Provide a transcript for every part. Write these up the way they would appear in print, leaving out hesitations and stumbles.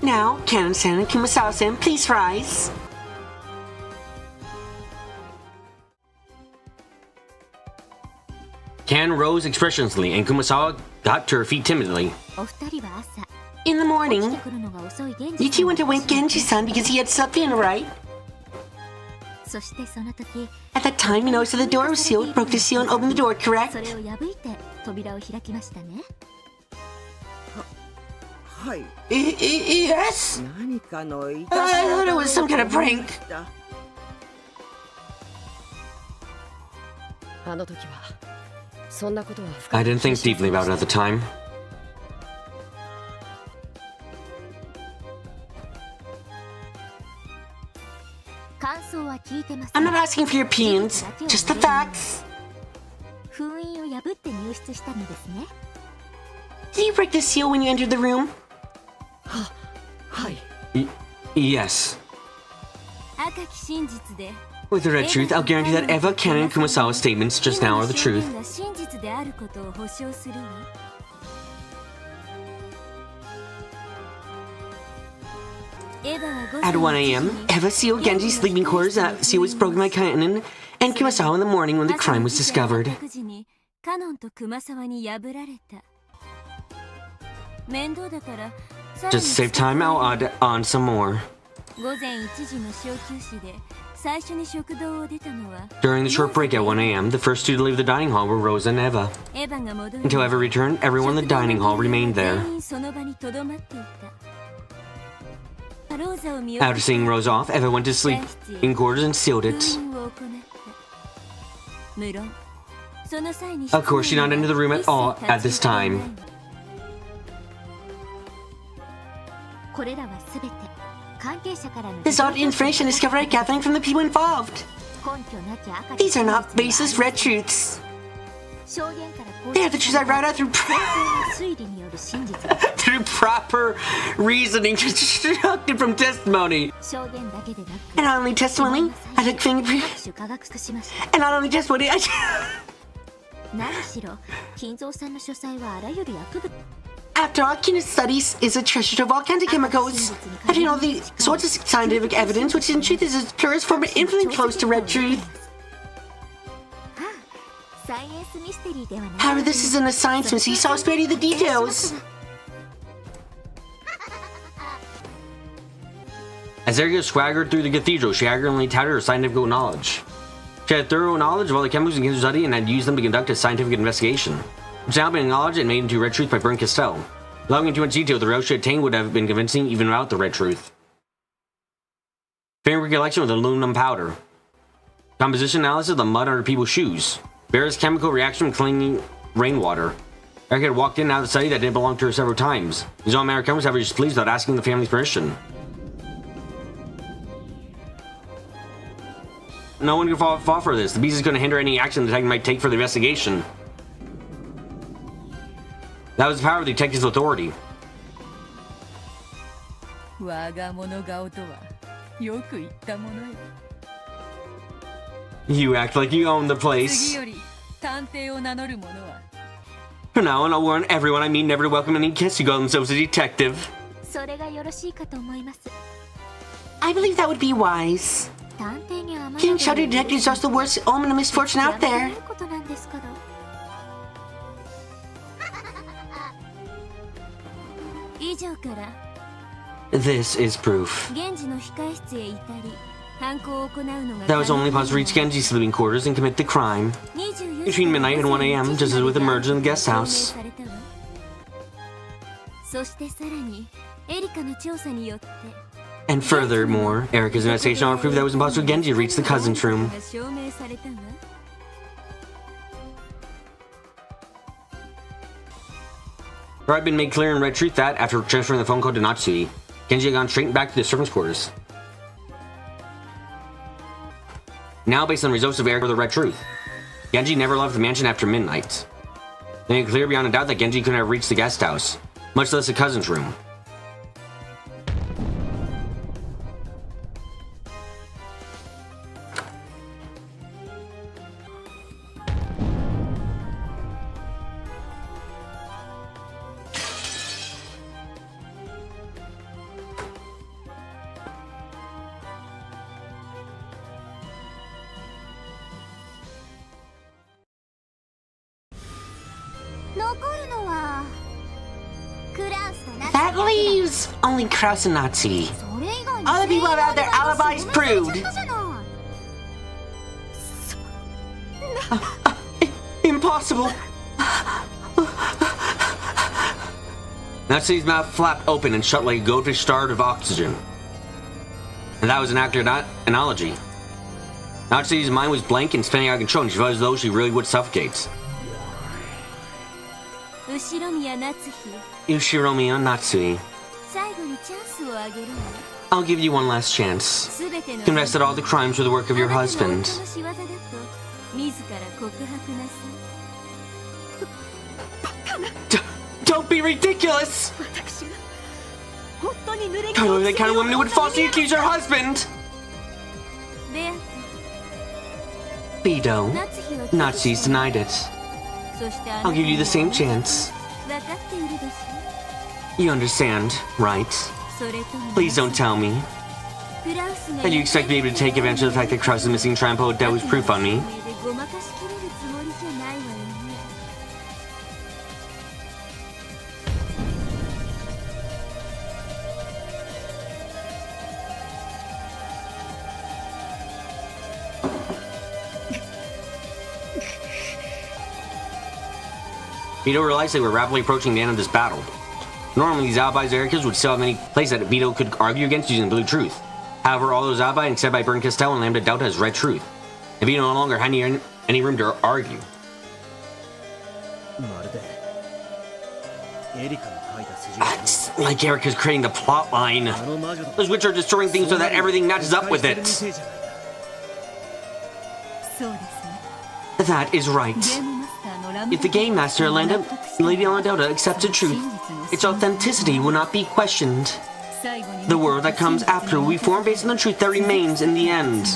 Now, Kanon-san and Kumasawa-san, please rise. Kan rose expressionlessly, and Kumasawa got to her feet timidly. In the morning, you two went to wake Genji-san because he had something, right? At that time, you noticed that the door was sealed, broke the seal, and opened the door, correct? Yes? I thought it was some kind of prank. I didn't think deeply about it at the time. I'm not asking for your opinions, just the facts. Did you break the seal when you entered the room? Yes. With the red truth, I'll guarantee that Eva, Kanon, and Kumasawa's statements just now are the truth. At 1 a.m., Eva sealed Genji's sleeping quarters. That seal was broken by Kanon and Kumasawa in the morning when the crime was discovered. Just to save time, I'll add on some more. During the short break at 1 a.m., the first two to leave the dining hall were Rosa and Eva. Until Eva returned, everyone in the dining hall remained there. After seeing Rosa off, Eva went to sleep in quarters and sealed it. Of course, she did not enter the room at all at this time. This odd information discovered by gathering from the people involved. These are not baseless red truths. They are the truths I write out through proper reasoning constructed from testimony. And not only testimony, I took fingerprints. And not only testimony, After all, Kina's studies is a treasure trove of all kinds of chemicals. Having all the sorts of scientific evidence, which in truth is a purest form of infinitely close to red truth. However, this isn't a science mystery, so I'll spare you the details. As Erika swaggered through the cathedral, she arrogantly touted her scientific knowledge. She had thorough knowledge of all the chemicals in Genji's study and had used them to conduct a scientific investigation, which had now been acknowledged and made into red truth by Brent Castell. Allowing too much detail, the results she attained would have been convincing even without the red truth. Fingerprint collection with aluminum powder. Composition analysis of the mud under people's shoes. Various chemical reaction with cleaning rainwater. Erika had walked in and out of the study that didn't belong to her several times. These all matter chemicals, however, she was pleased without asking the family's permission. No one can fall for this. The beast is going to hinder any action the detective might take for the investigation. That was the power of the detective's authority. You act like you own the place. From now on, I'll warn everyone I meet never to welcome any guests who call themselves a detective. I believe that would be wise. Getting shouted detectives is the worst omen of misfortune out there. This is proof. That was only possible to reach Genji's sleeping quarters and commit the crime between midnight and 1 a.m., just as with the murder in the guest house. And furthermore, Erika's investigation also proved that it was impossible for Genji to reach the cousin's room. It had been made clear in red truth that, after transferring the phone call to Natsuki, Genji had gone straight back to the servants' quarters. Now, based on the results of Erika the red truth, Genji never left the mansion after midnight. It made clear beyond a doubt that Genji couldn't have reached the guest house, much less the cousin's room. leaves! Only Kraus and Natsuki. Other people have had their alibis proved. Impossible. Natsuki's mouth flapped open and shut like a goldfish starved of oxygen. And that was an accurate analogy. Natsuki's mind was blank and spinning out of control, and she felt as though she really would suffocate. Ushiromiya Natsuki. I'll give you one last chance. Confess that all the crimes were the work of your husband. Don't be ridiculous! Totally the kind of woman who would falsely accuse her husband! Bido, Natsuki's denied it. I'll give you the same chance. You understand, right? Please don't tell me. That you expect me to take advantage of the fact that Kraus is missing Trampo, that was proof on me. Bido realized they were rapidly approaching the end of this battle. Normally, these alibis or Ericas would still have many places that Bido could argue against using blue truth. However, all those alibis instead by Burn Castell and Lambda Delta as red truth. And Bido no longer had any room to argue. It's like Erica's creating the plot line. Those witches are destroying things so that everything matches up with it. That is right. If the Game Master, Lady Delta, accepts the truth, its authenticity will not be questioned. The world that comes after will be formed based on the truth that remains in the end.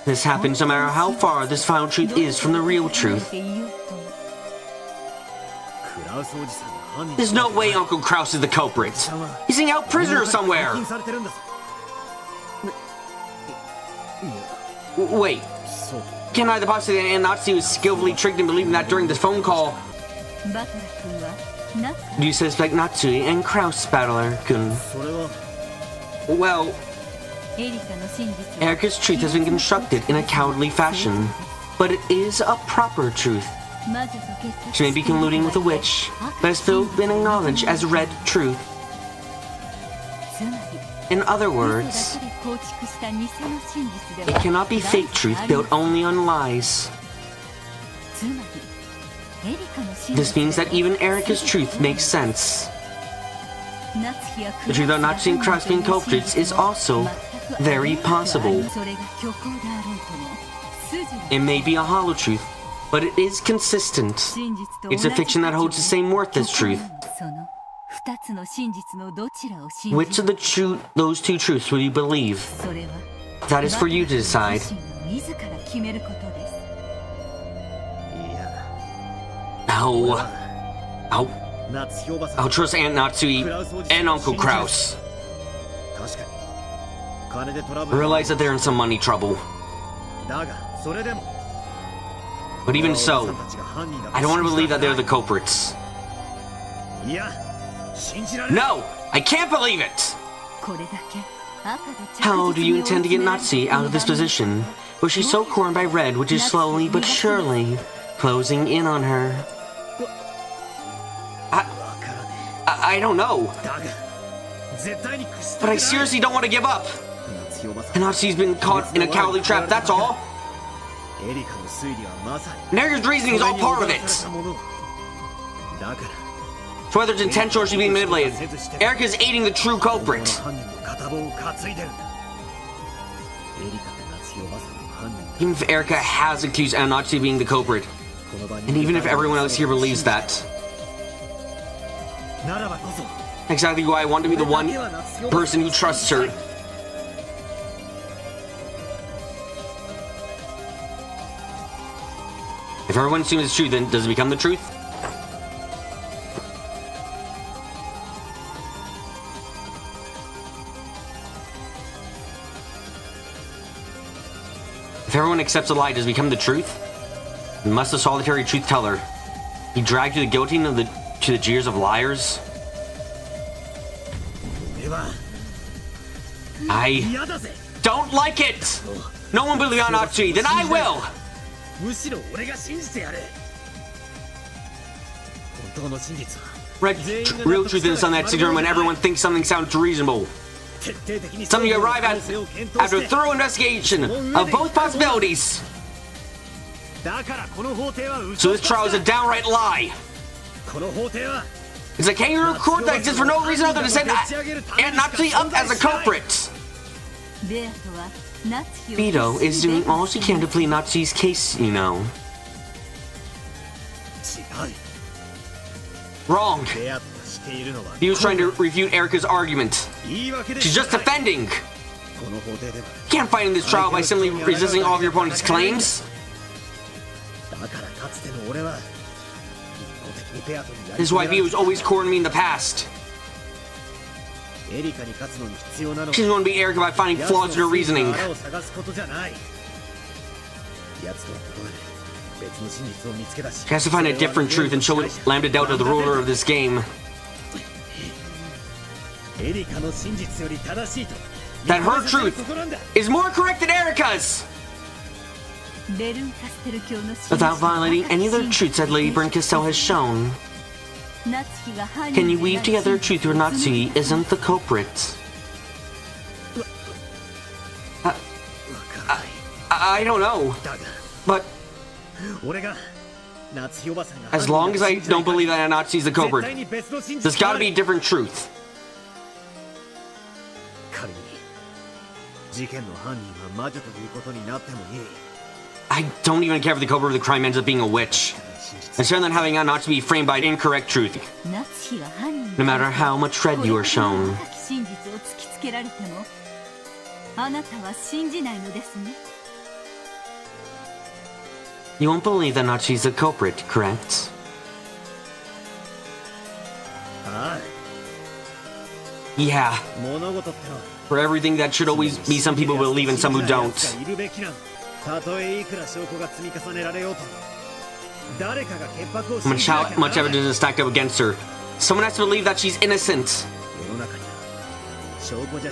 This happens no matter how far this final truth is from the real truth. There's no way Uncle Kraus is the culprit. He's hanging out prisoner somewhere. Wait. Can I the possibility that Natsuki was skillfully tricked in believing that during this phone call? Do you suspect Natsuki and Kraus, Battler-kun? Well, Erica's truth has been constructed in a cowardly fashion, but it is a proper truth. She may be colluding with a witch, but has still been acknowledged as red truth. In other words, it cannot be fake truth built only on lies. This means that even Erica's truth makes sense. The truth about Natsuki and Kraus being culprits is also very possible. It may be a hollow truth, but it is consistent. It's a fiction that holds the same worth as truth. Which of those two truths will you believe? That is for you to decide. I'll trust Aunt Natsuki and Uncle Kraus. I realize that they're in some money trouble. But even so, I don't want to believe that they're the culprits. No! I can't believe it! How do you intend to get Natsuki out of this position, where she's so cornered by red, which is slowly but surely closing in on her? I don't know. But I seriously don't want to give up. Natsuki's been caught in a cowardly trap, that's all. And Erica's reasoning is all part of it. So whether it's intentional or she's being manipulated, Erica is aiding the true culprit. Even if Erica has accused Natsuki of being the culprit, and even if everyone else here believes that, exactly why I want to be the one person who trusts her. If everyone assumes it's true, then does it become the truth? If everyone accepts a lie, does it become the truth? And must the solitary truth teller be dragged to the guillotine of the to the jeers of liars? I don't like it! No one believes on Natsuki, then I will! Real truth is something that's determined when everyone thinks something sounds reasonable. Something you arrive at after a thorough investigation of both possibilities. So this trial is a downright lie. It's a kangaroo court that exists for no reason other than to set Aunt Natsuki up as a culprit. Vito is doing all she can to plead Natsuki's case, you know. Wrong. He was trying to refute Erika's argument. She's just defending. You can't fight in this trial by simply resisting all of your opponent's claims. This is why Vito was always cornering me in the past. She's going to beat Erika by finding flaws in her reasoning. She has to find a different truth and show it Lambda Delta, the ruler of this game, that her truth is more correct than Erika's! Without violating any of the truths that Lady Bern-Castell has shown, can you weave together a truth where Natsuki isn't the culprit? I don't know, but as long as I don't believe that Natsuki's the culprit, there's gotta be a different truth. I don't even care if the culprit of the crime ends up being a witch. It's rather than having Natsuki be framed by an incorrect truth, no matter how much red you are shown. You won't believe that Natsuki's the culprit, correct? Yeah. For everything that should always be some people believe and some who don't. How much evidence is stacked up against her? Someone has to believe that she's innocent.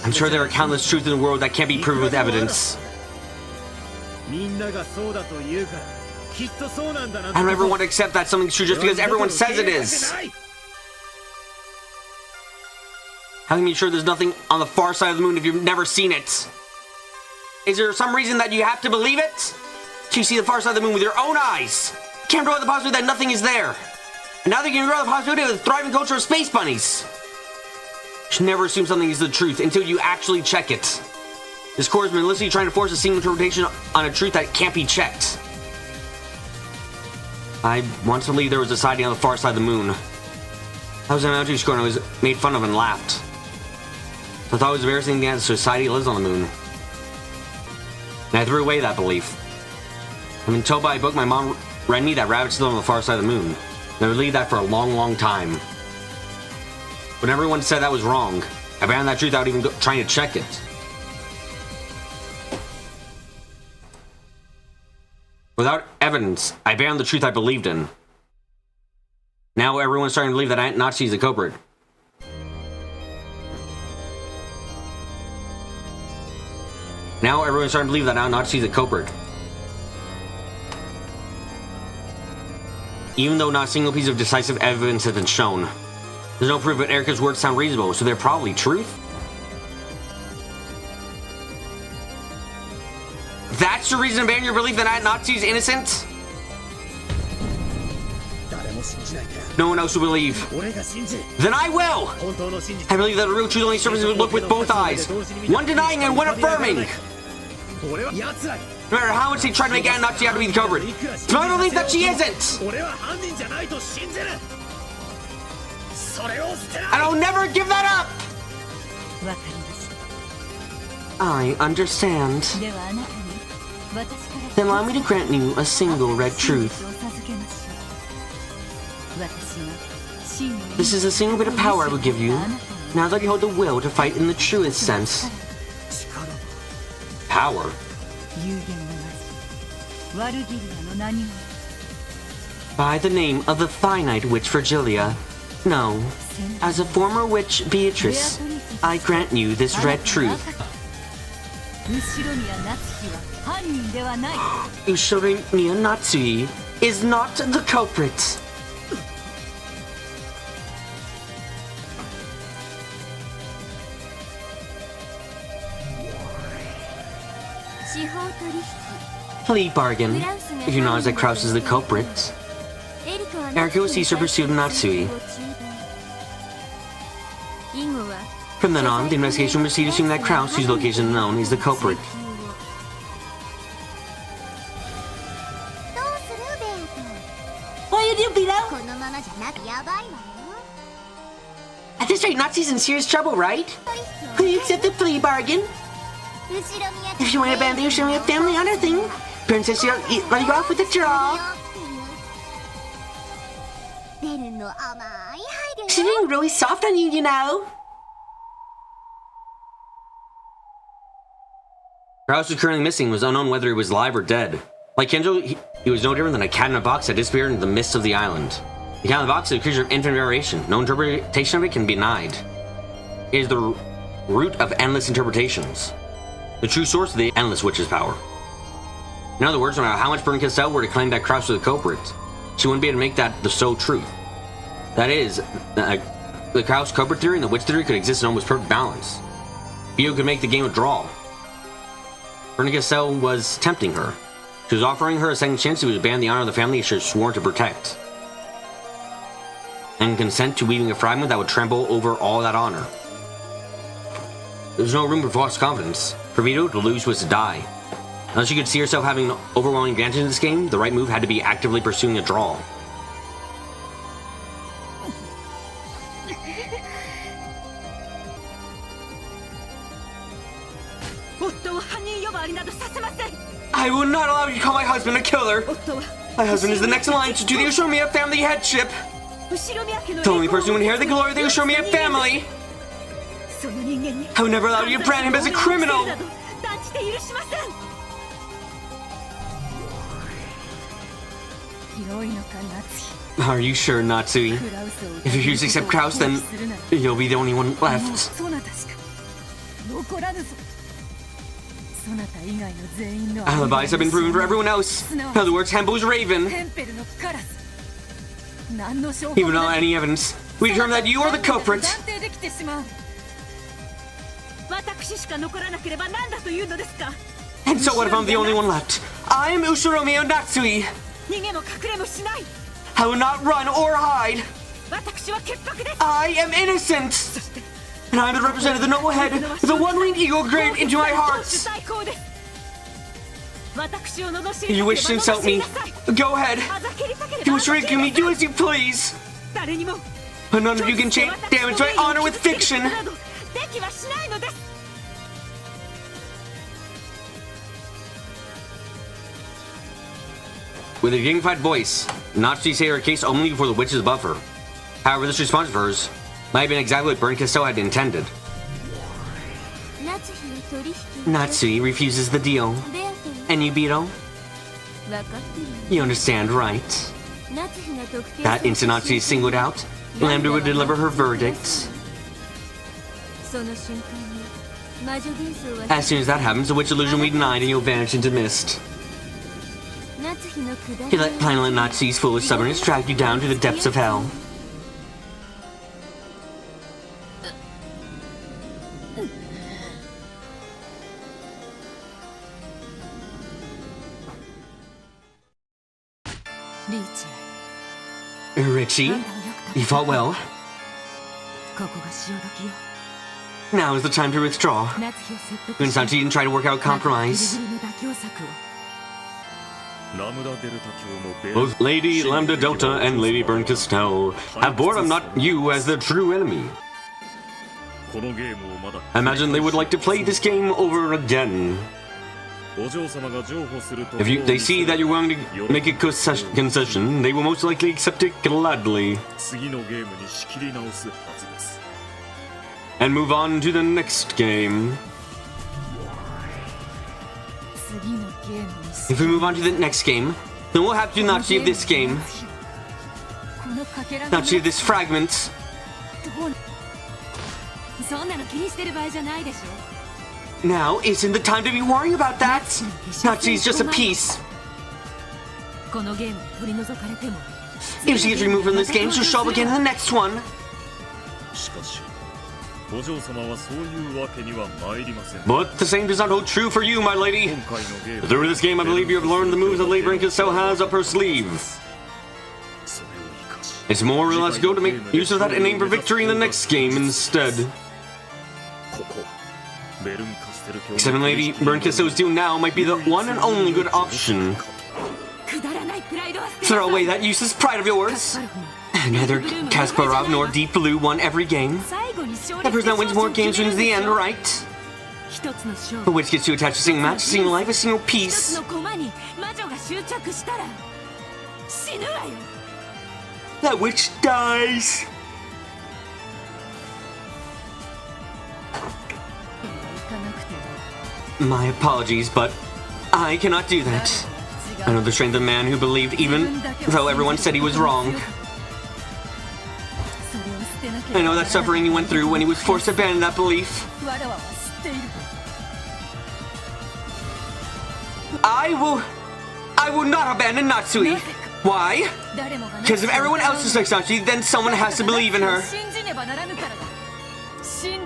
I'm sure there are countless truths in the world that can't be proven with evidence. I don't ever want to accept that something's true just because everyone says it is. How can you be sure there's nothing on the far side of the moon if you've never seen it? Is there some reason that you have to believe it? Do you see the far side of the moon with your own eyes? You can't draw the possibility that nothing is there. And now they can draw the possibility of the thriving culture of space bunnies. You should never assume something is the truth until you actually check it. This court has been maliciously trying to force a single interpretation on a truth that can't be checked. I once believed there was a society on the far side of the moon. I was in elementary school and I was made fun of and laughed. I thought it was embarrassing that a society lives on the moon. And I threw away that belief. I've been told by a book my mom read me that rabbits live on the far side of the moon. And I believed that for a long, long time. When everyone said that was wrong, I found that truth without even trying to check it. Without evidence, I banned the truth I believed in. Now everyone's starting to believe that Aunt Natsuki's the culprit. Now everyone's starting to believe that Aunt Natsuki's the culprit. Even though not a single piece of decisive evidence has been shown, there's no proof that Erika's words sound reasonable, so they're probably truth? That's your reason to ban your belief that Aunt Natsuki's innocent? No one else will believe. Then I will! I believe that a real truth only surfaces would look with both eyes. One denying and one affirming. No matter how much they try to make Aunt Natsuki out to be the culprit, I believe that she isn't! And I'll never give that up! I understand. Then allow me to grant you a single red truth. This is a single bit of power I will give you, now that you hold the will to fight in the truest sense. Power? By the name of the finite witch Virgilia, No. As a former witch, Beatrice, I grant you this red truth. Ushirimiya Natsui is not the culprit. Plea bargain. If you acknowledge that Kraus is the culprit, Erika will cease her pursuit of Natsui. From then on, the investigation will proceed assuming that Kraus, whose location is known, is the culprit. What do you do, Beto? At this rate, Natsui's in serious trouble, right? Will you accept the plea bargain? If you want to abandon the Ushirimiya family honor thing, Princess, you'll let you go off with a draw. She's being really soft on you, you know. Kraus was currently missing. It was unknown whether he was alive or dead. Like Kenjo, he was no different than a cat in a box that disappeared into the mists of the island. The cat in the box is a creature of infinite variation. No interpretation of it can be denied. It is the root of endless interpretations. The true source of the endless witch's power. In other words, no matter how much Burn Castell were to claim that Kraus was the culprit, she wouldn't be able to make that the sole truth. That is, the Kraus culprit theory and the witch theory could exist in almost perfect balance. Bio could make the game a draw. Burn Castell was tempting her. She was offering her a second chance to abandon the honor of the family she was sworn to protect, and consent to weaving a fragment that would trample over all that honor. There was no room for false confidence. For Vito, to lose was to die. Unless she could see herself having an overwhelming advantage in this game, the right move had to be actively pursuing a draw. I will not allow you to call my husband a killer! My husband is the next in line to the Ushirimiya family headship! The only person who will inherit the glory of the Ushirimiya family! I will never allow you to brand him as a criminal! Are you sure, Natsui? If you refuse to accept Kraus, then you'll be the only one left. Alibis have been proven for everyone else. In other words, Hembo's Raven. Even without any evidence, we determine that you are the culprit. And so what if I'm the only one left? I am Ushirimiya Natsui. I will not run or hide. I am innocent. And I am the representative of the noble head with the one-winged eagle engraved into my heart. If you wish to insult me, go ahead. If you wish to ridicule me, do as you please. But none of you can damage my honor with fiction. With a dignified voice, Natsui stated her case only before the witches above her. However, this response of hers might have been exactly what Burn Castell had intended. Natsui refuses the deal. And you, Bito? You understand, right? That instant Natsui is singled out, Lambda would deliver her verdict. As soon as that happens, the witch illusion will be denied and you'll vanish into mist. He plan to let Natsui's foolish stubbornness drag you down to the depths of hell. Richie, you fought well. Now is the time to withdraw. When Sanchi didn't try to work out a compromise. Both Lady Lambda Delta and Lady Burn Castell have bored not you as their true enemy. I imagine they would like to play this game over again. If they see that you're willing to make a concession, they will most likely accept it gladly. And move on to the next game. If we move on to the next game, then we'll have to not save this game. Natsuki, this fragment. Now isn't the time to be worrying about that. Natsuki's just a piece. If she gets removed from this game, she'll show up again in the next one. But the same does not hold true for you, my lady. Through this game, I believe you have learned the moves that Lady Brinkistel has up her sleeve. It's more or less go to make use of that and aim for victory in the next game instead. Except Lady Brinkistel's doing now might be the one and only good option. Throw away that useless pride of yours. Neither Kasparov nor Deep Blue won every game. The person that wins more games wins the end, right? The witch gets too attached to seeing match, seeing life a single piece. That witch dies. My apologies, but I cannot do that. I know the strength of a man who believed even though everyone said he was wrong. I know that suffering he went through when he was forced to abandon that belief. I will not abandon Natsuki. Why? Because if everyone else dislikes Natsuki, then someone has to believe in her.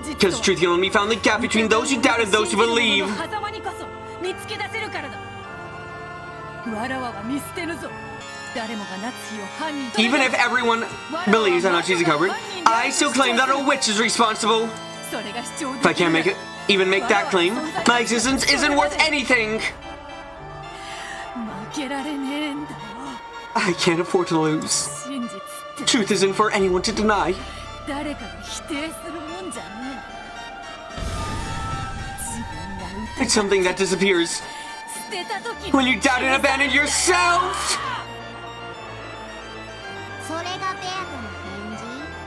Because truth can only be found in the gap between those who doubt and those who believe. Even if everyone believes that Natsuki's a culprit, I still claim that a witch is responsible. If I can't even make that claim, my existence isn't worth anything. I can't afford to lose. Truth isn't for anyone to deny. It's something that disappears when you doubt and abandon yourself.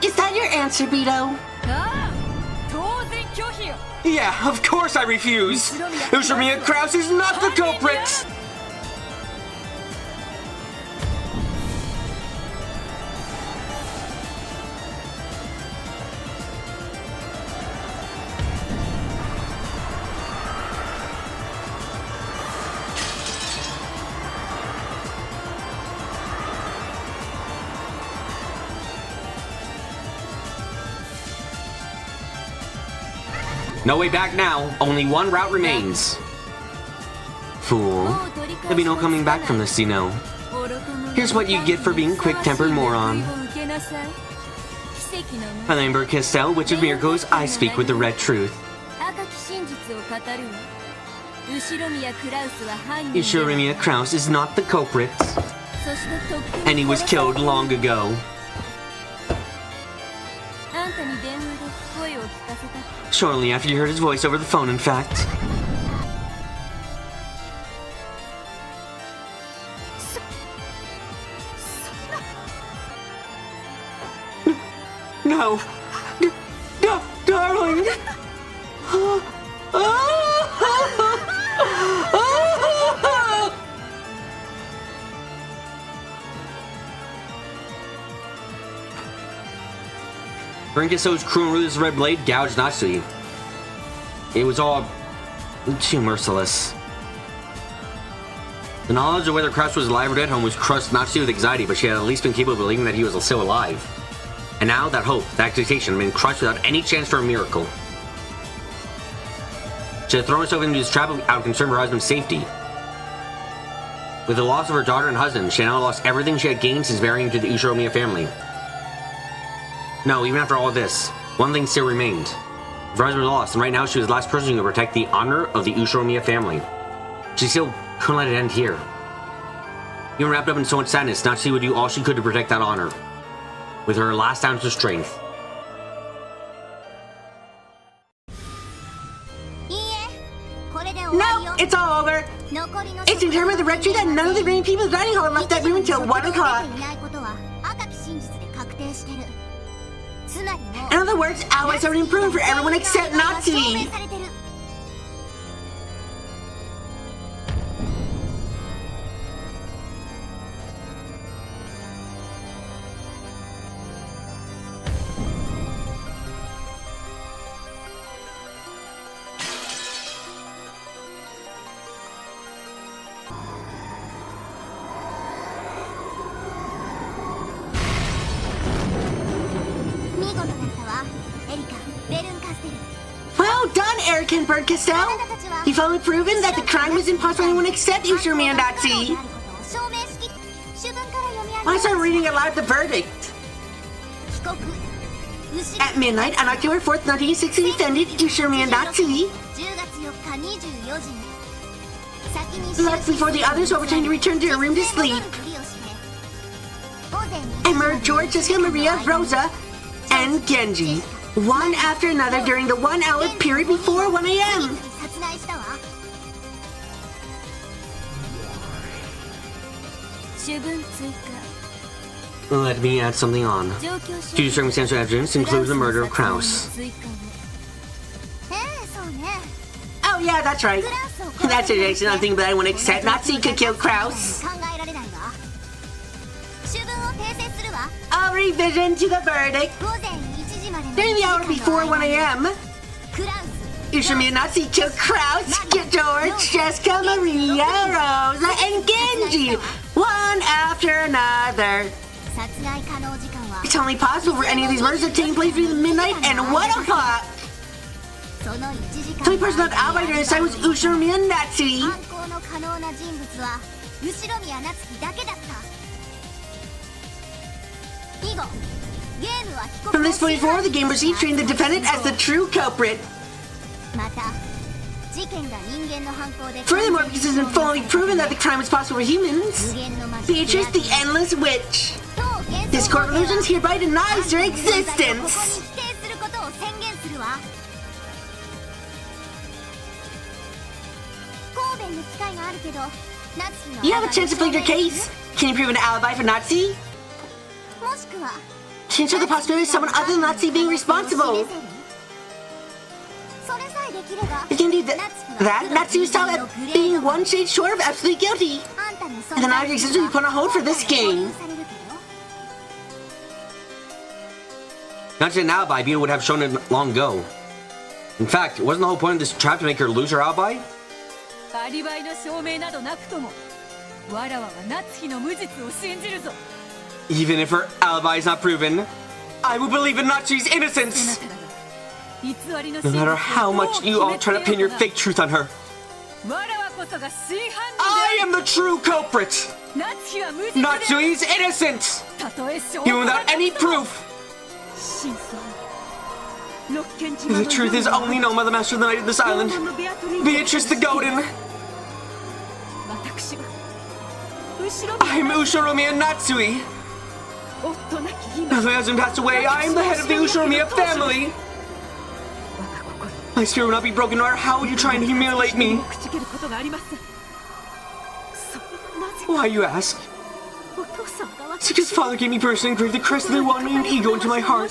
Is that your answer, Beto? Yeah, of course I refuse. Ushimiya Kraus is not the culprit. No way back now. Only one route remains. Fool. There'll be no coming back from this, you know. Here's what you get for being quick-tempered moron. My name is Brinkistel, Witch of Miracles. I speak with the red truth. Ushimiya Kraus is not the culprit. And he was killed long ago. Shortly after you heard his voice over the phone, in fact. No! No, darling! Brinkistel's cruel ruthless red blade gouged Natsuki. It was all too merciless. The knowledge of whether Kraus was alive or dead home was crushed Natsuki with anxiety, but she had at least been capable of believing that he was still alive. And now that hope, that expectation, had been crushed without any chance for a miracle. She had thrown herself into this trap out of concern for her husband's safety. With the loss of her daughter and husband, she had now lost everything she had gained since marrying into the Ushimiya family. No, even after all this, one thing still remained. Her husband was lost, and right now she was the last person who could protect the honor of the Ushimiya family. She still couldn't let it end here. Even wrapped up in so much sadness, Natsuki would do all she could to protect that honor. With her last ounce of strength. No, it's all over. It's determined by the red tree that none of the remaining people in the dining hall left that room until 1 o'clock. In other words, allies are improved for everyone except Natsuki. Well done, Eric and Bert Castell. You've finally proven that the crime was impossible for anyone except Ushirumi and Natsu. I started reading aloud the verdict. At midnight on October 4th, 1960, defendant Ushirumi and Natsu left before the others were trying to return to their room to sleep. And murdered George, Jessica, Maria, Rosa, and Genji, one after another during the 1 hour period before 1 a.m. Let me add something on. Due to circumstantial evidence includes the murder of Kraus. Oh yeah, that's right. That's it, nothing but I won't accept Natsu could kill Kraus. I'll revision to the verdict. During the hour before 1 a.m., Ushirumi and Natsu killed Kraus, George, Jessica, Maria, Rosa, and Genji, one after another. It's only possible for any of these murders to take place between midnight and 1 o'clock. The only person that alibi during this time was Ushirumi and Natsu. From this point forward, the game proceeds treating the defendant as the true culprit. Furthermore, because it has been fully proven that the crime was possible for humans, Beatrice, the Endless Witch. This court of illusions hereby denies her existence. You have a chance to plead your case. Can you prove an alibi for Natsu? Can you show the possibility of someone other than Natsu being responsible? If you can do that, Natsu is still at being one shade short of absolutely guilty. And then your existence will be put on hold for this game. Not just an alibi, Bina would have shown it long ago. In fact, wasn't the whole point of this trap to make her lose her alibi? Even if her alibi is not proven, I will believe in Natsu's innocence! No matter how much you all try to pin your fake truth on her. I am the true culprit! Natsu is innocent! Even without any proof! The truth is only known by the master of the night of this island, Beatrice the Golden. I am Ushirumi and Natsui. Now that my husband passed away, I am the head of the Ushirumi family. My spirit will not be broken, no matter how you try and humiliate me. Why, you ask? It's because Father gave me birth and engraved the crest of their wandering ego into my heart.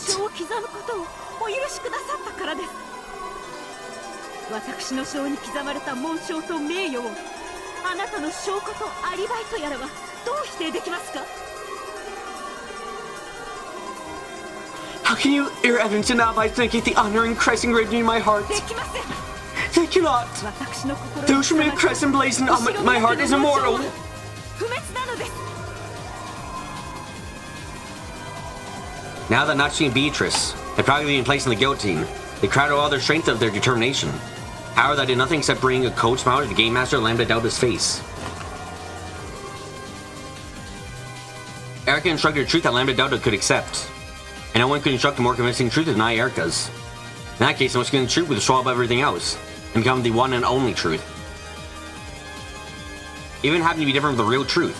How can you err evidence and alibi to negate the honor and crest engraved in my heart? They cannot. The Ushirumi crest emblazoned on my heart is immortal. Now that Natsu and Beatrice had probably been placed in the guillotine, they cried out all their strength of their determination. However, that did nothing except bring a cold smile to the game master Lambda Delta's face. Erica instructed a truth that Lambda Delta could accept, and no one could instruct a more convincing truth to deny Erica's. In that case, the most convincing truth would swallow up everything else, and become the one and only truth. Even happened to be different from the real truth.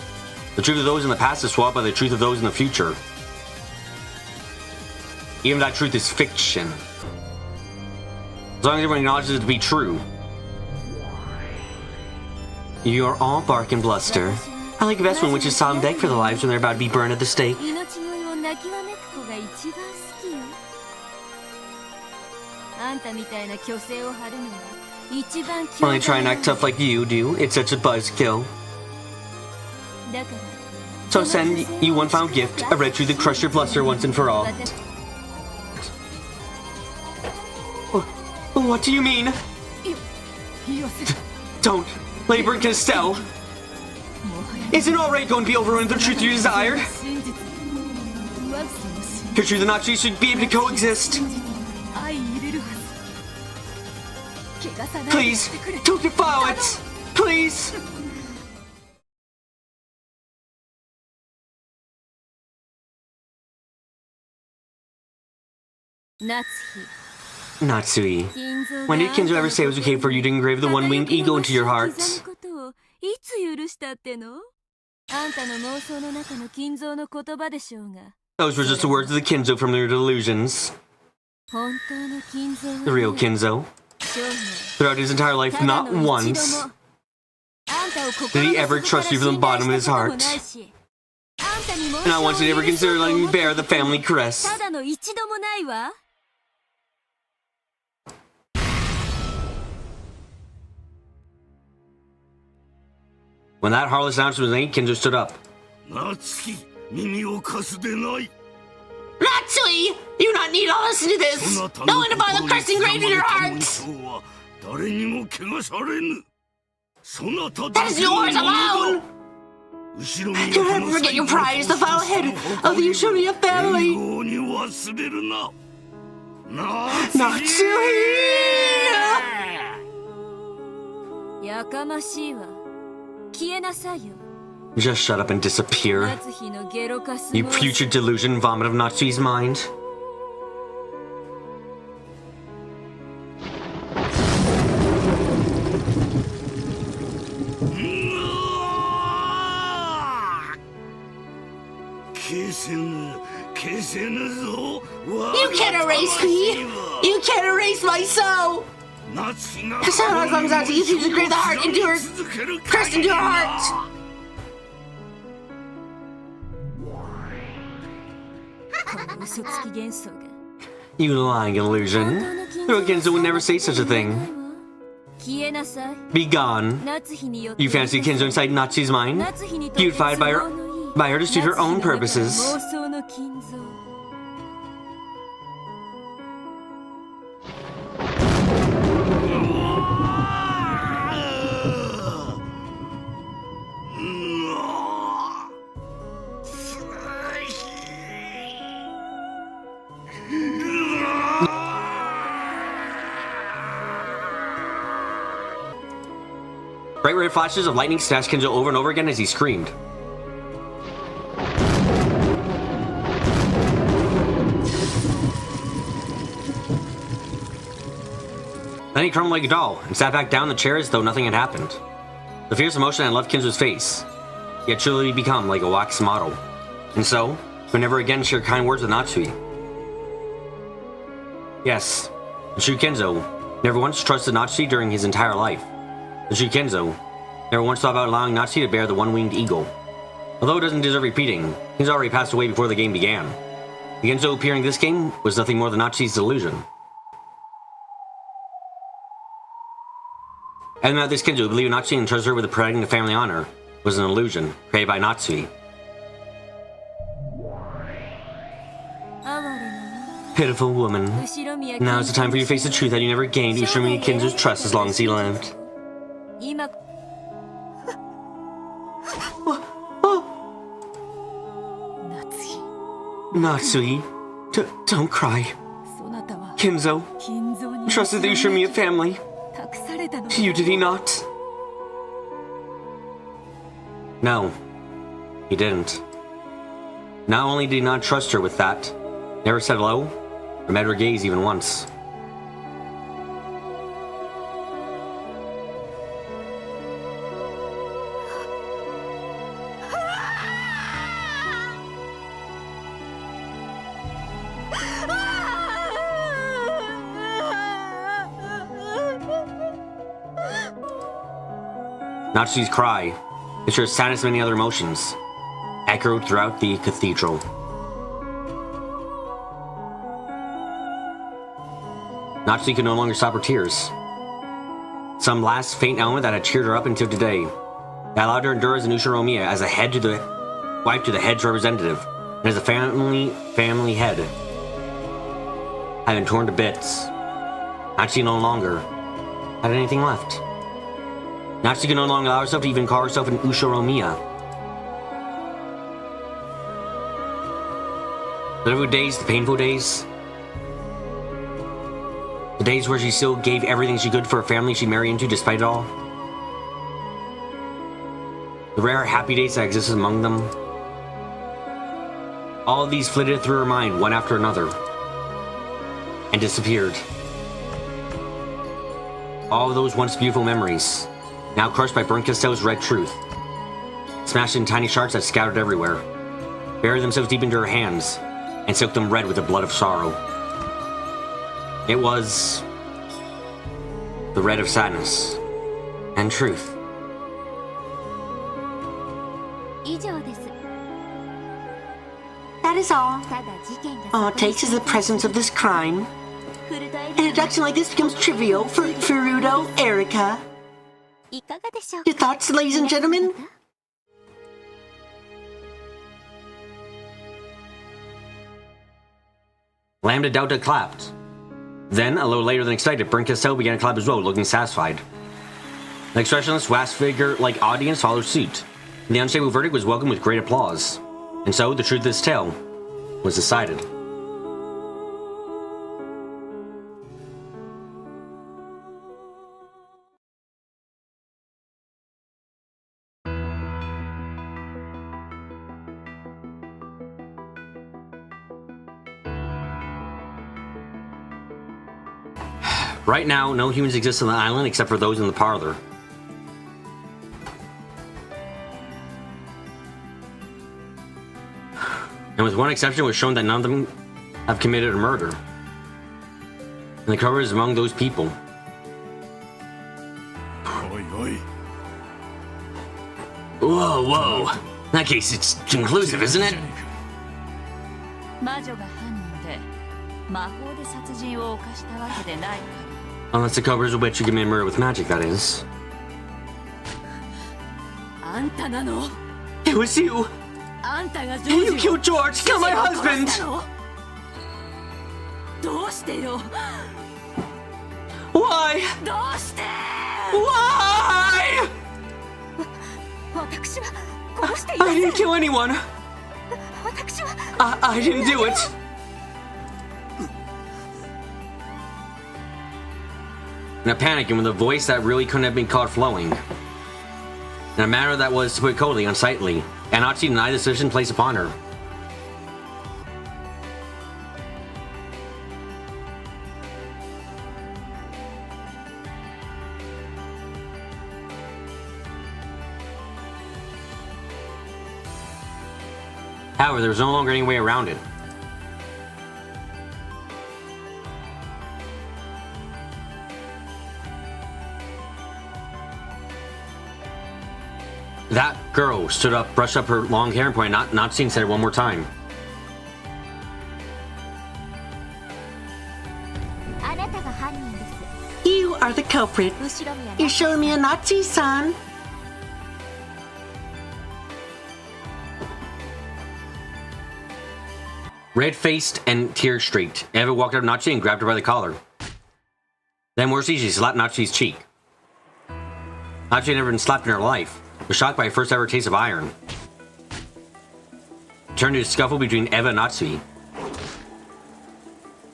The truth of those in the past is swallowed by the truth of those in the future. Even that truth is fiction. As long as everyone acknowledges it to be true. You're all bark and bluster. I like best when witches solemn beg for their lives when they're about to be burned at the stake. Only try and act tough like you do. It's such a buzzkill. So send you one final gift, a red truth to crush your bluster once and for all. What do you mean? Don't. Labor Castell. Isn't already going to be over when the truth you desire? History and the Natsuis should be able to coexist. Please, don't defile it! Please! Natsui, when did Kinzo ever say it was okay for you to engrave the one-winged ego into your heart? Those were just the words of the Kinzo from their delusions. The real Kinzo. Throughout his entire life, not once did he ever trust you from the bottom of his heart. And not once did he ever consider letting you bear the family crest. When that heartless announcement was made, Kinzo stood up. Natsui, you not need to listen to this! No one about the crest engraved in your heart! That is yours alone! Don't ever forget your pride as the final head of the Ushoniya family! Natsui! Just shut up and disappear. You putrid delusion vomit of Natsui's mind. You can't erase me! You can't erase my soul! So as long as Natsuki continues to engrave the heart into her crest into her heart! You lying illusion. Kinzo would never say such a thing. Be gone. You fancy Kinzo inside Natsui's mind? Beautified by her to suit her own purposes. Bright red flashes of lightning slashed Kinzo over and over again as he screamed. Then he crumbled like a doll and sat back down in the chair as though nothing had happened. The fierce emotion had left Kinzo's face. He had truly become like a wax model. And so, he would never again share kind words with Natsui. Yes, the true Kinzo never once trusted Natsui during his entire life. The true Kinzo never once thought about allowing Natsui to bear the one-winged eagle. Although it doesn't deserve repeating, he's already passed away before the game began. The Kinzo appearing in this game was nothing more than Natsui's delusion. And that this Kinzo who believed Natsui and trusted her with protecting the family honor was an illusion created by Natsui. Pitiful woman. Now is the time for you to face the truth that you never gained Ushimiya Kinzo's trust as long as he lived. Natsui, don't cry. Kinzo trusted the Ushimiya family. You did he not? No, he didn't. Not only did he not trust her with that, never said hello, or met her gaze even once. Natsui's cry, which her saddest of many other emotions, echoed throughout the cathedral. Natsui could no longer stop her tears. Some last faint element that had cheered her up until today, that allowed her to endure as an Ushimiya as a head to the wife to the head's representative, and as a family head, had been torn to bits. Natsui no longer had anything left. Natsui could no longer allow herself to even call herself an Ushimiya. The difficult days, the painful days. The days where she still gave everything she could for a family she married into despite it all. The rare happy days that existed among them. All of these flitted through her mind one after another. And disappeared. All of those once beautiful memories, now crushed by burnt Castell's red truth. Smashed in tiny shards that scattered everywhere. Buried themselves deep into her hands, and soaked them red with the blood of sorrow. It was the red of sadness and truth. That is all. All it takes is the presence of this crime. An introduction like this becomes trivial for Furuto, Erika. Your thoughts, ladies and gentlemen? Lambda Delta clapped. Then, a little later than expected, Burnt Castell began to clap as well, looking satisfied. The expressionless, wax figure-like audience followed suit. The unstable verdict was welcomed with great applause. And so, the truth of this tale was decided. Right now, no humans exist on the island except for those in the parlor. And with one exception, it was shown that none of them have committed a murder. And the cover is among those people. Whoa, whoa. In that case, it's conclusive, isn't it? Unless the covers will bet you commit murder with magic, that is. It was you! You killed George! Kill my husband! Why? Why? I didn't kill anyone! I didn't do it! In a panic and with a voice that really couldn't have been caught flowing. In a manner that was, to put it coldly, unsightly, and Natsuki denied the suspicion placed upon her. However, there was no longer any way around it. That girl stood up, brushed up her long hair, and pointed Natsuki and said it one more time. You are the culprit. You're showing me a Natsuki-san. Red-faced and tear-streaked, Eva walked up to Natsuki and grabbed her by the collar. Then, worse, she slapped Natsuki's cheek. Natsuki had never been slapped in her life. Was shocked by her first ever taste of iron. It turned to a scuffle between Eva and Natsuki.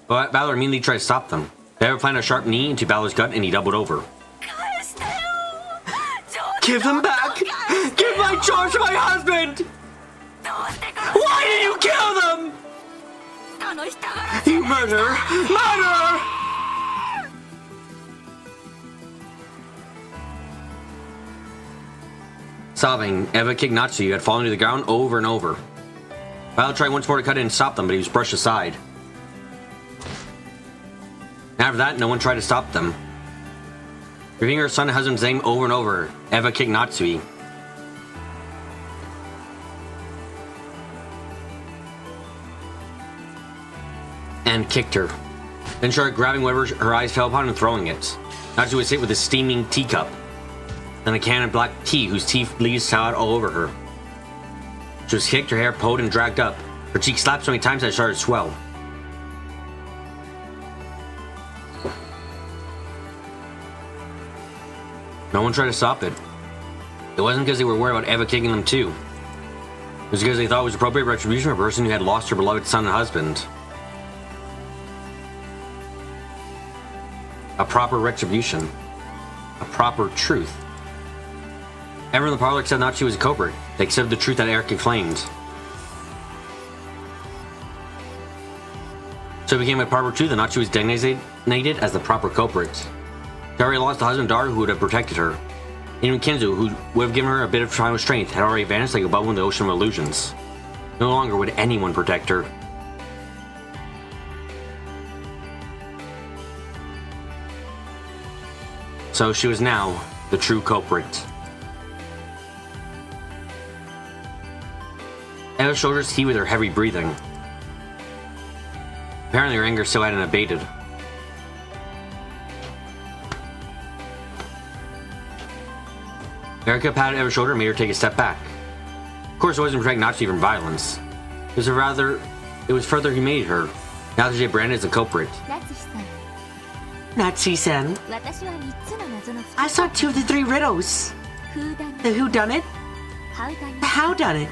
But Balor immediately tried to stop them. Eva planted a sharp knee into Balor's gut and he doubled over. Give them back! Give my George to my husband! Why did you kill them? You murderer! Murderer! Sobbing, Eva kicked Natsuki, who had fallen to the ground, over and over. Violet tried once more to cut in and stop them, but he was brushed aside. After that, no one tried to stop them. Repeating her son and husband's name over and over, Eva kicked Natsuki. And kicked her. Then started grabbing whatever her eyes fell upon and throwing it. Natsuki was hit with a steaming teacup. Then a can of black tea whose tea leaves fell out all over her. She was kicked, her hair pulled and dragged up. Her cheek slapped so many times that it started to swell. No one tried to stop it. It wasn't because they were worried about Eva kicking them too. It was because they thought it was appropriate retribution for a person who had lost her beloved son and husband. A proper retribution. A proper truth. Everyone in the parlor accepted Natsu was a culprit. They accepted the truth that Eric claimed. So it became a proper truth that Natsu was designated as the proper culprit. She already lost a husband and daughter who would have protected her. Even Kenzo, who would have given her a bit of childhood strength, had already vanished like a bubble in the ocean of illusions. No longer would anyone protect her. So she was now the true culprit. Eva's shoulders heaved with her heavy breathing. Apparently her anger still hadn't abated. Erica patted Eva's shoulder and made her take a step back. Of course, it wasn't protecting Natsu from violence. It was further humiliated her, now that she had branded as a culprit. Natsu-san, I saw 2 of the 3 riddles. The whodunit, the howdunit.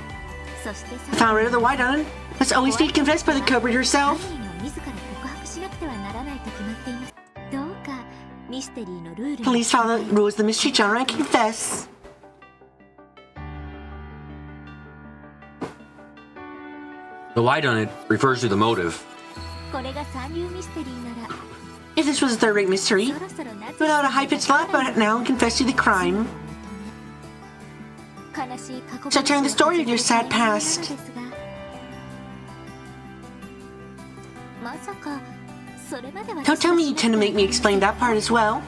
The found rid of the whydunit must always be confessed by the culprit herself. Please follow the rules of the mystery genre and confess. The whydunit refers to the motive. If this was a third-rate mystery, without a high-pitched laugh about it now and confess to the crime. So telling the story of your sad past. Don't tell me you tend to make me explain that part as well.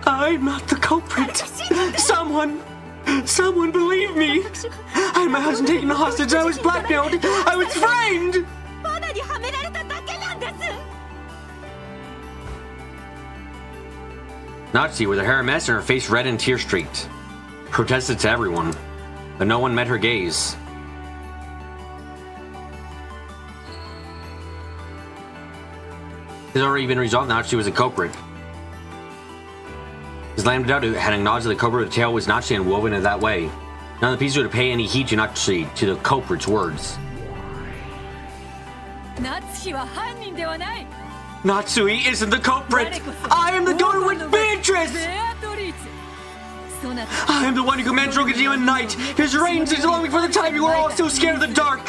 I'm not the culprit. Someone believe me. I had my husband taken hostage. I was blackmailed. I was framed. Natsu, with her hair a mess and her face red and tear-streaked, protested to everyone, but no one met her gaze. It had already been resolved that Natsu was a culprit. His lambda daughter had acknowledged that the culprit of the tale was Natsu and woven in that way. None of the pieces would pay any heed to Natsu, to the culprit's words. Natsui isn't the culprit! I am the daughter with Beatrice! I am the one who commanded Rokujima at night! His reigns is long before the time you were all so scared of the dark!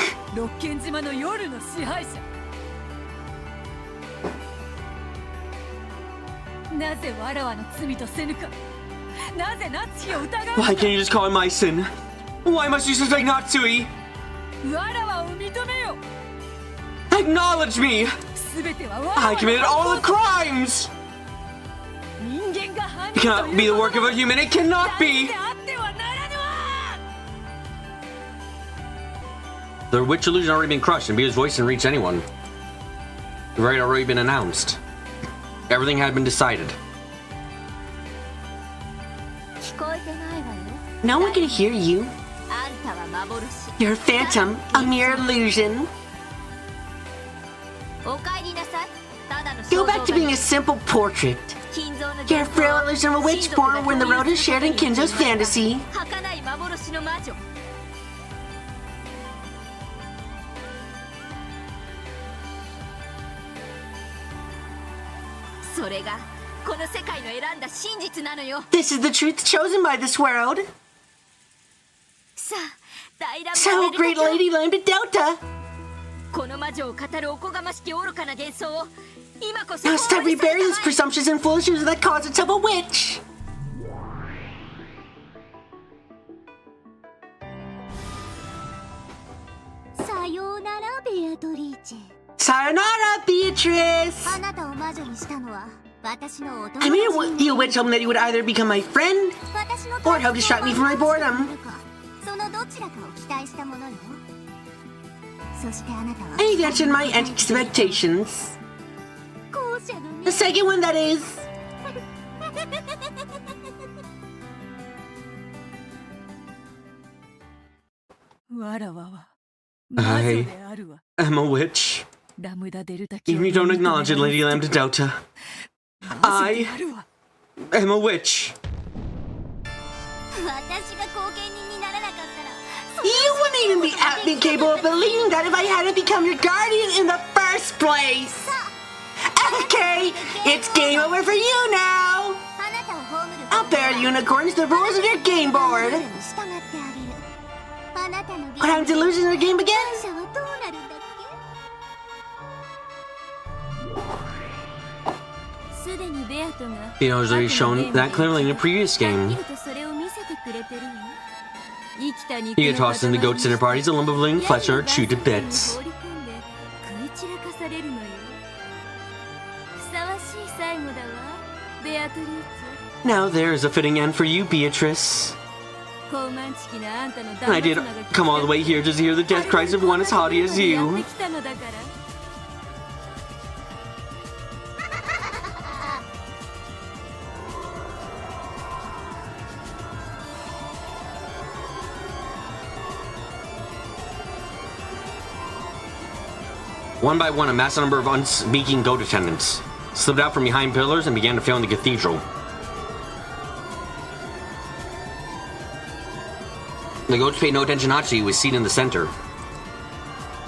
Why can't you just call it my sin? Why must you suspect Natsui? Acknowledge me! I committed all the crimes! It cannot be the work of a human, it cannot be! The witch illusion had already been crushed, and Bio's voice didn't reach anyone. The verdict had already been announced. Everything had been decided. No one can hear you. You're a phantom, a mere illusion. Go back to being a simple portrait. You're a frail illusion of a witch born when the road is shared in Kinzo's fantasy. This is the truth chosen by this world. So, great Lady Lambda Delta! Now it's time to rebury those presumptions and foolish illusions that cause itself a witch! Sayonara, Beatrice! I made you a witch hoping that you would either become my friend or help distract me from my boredom. I think that's in my expectations. The second one, that is. I am a witch. Even you don't acknowledge it, Lady Lambda Delta. I am a witch. You wouldn't even be admin capable of believing that if I hadn't become your guardian in the first place! Okay, it's game over for you now! I'll bear you in accordance to the rules of your game board! What happened to losing the game again? Beato has already shown that clearly in the previous game. You get tossed into goat's dinner parties, a lump of living flesh are chewed to bits. Now there is a fitting end for you, Beatrice. I did come all the way here just to hear the death cries of one as haughty as you. One by one, a massive number of unspeaking goat attendants slipped out from behind pillars and began to fill in the cathedral. The goats paid no attention to Hachi, who was seated in the center,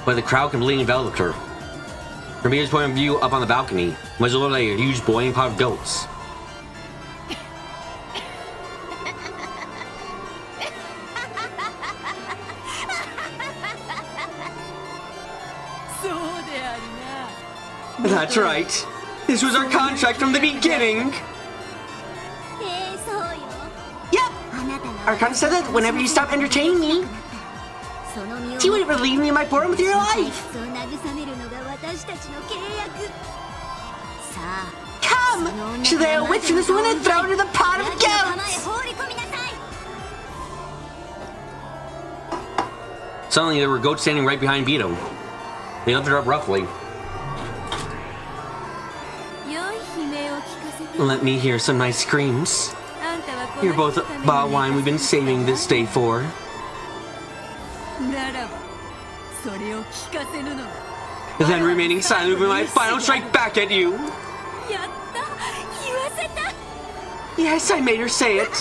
but the crowd completely enveloped her. From Beatrice's point of view up on the balcony was literally a huge boiling pot of goats. That's right. This was our contract from the beginning. Yep. Our contract said that whenever you stop entertaining me, you would ever leave me in my boredom with your life. Come! Should they a witch for this one and throw her in the pot of goats? Suddenly, there were goats standing right behind Beato. They lifted her up roughly. Let me hear some nice screams. You're both bottled wine we've been saving this day for. Then remaining silent will be my final strike back at you. Yes, I made her say it.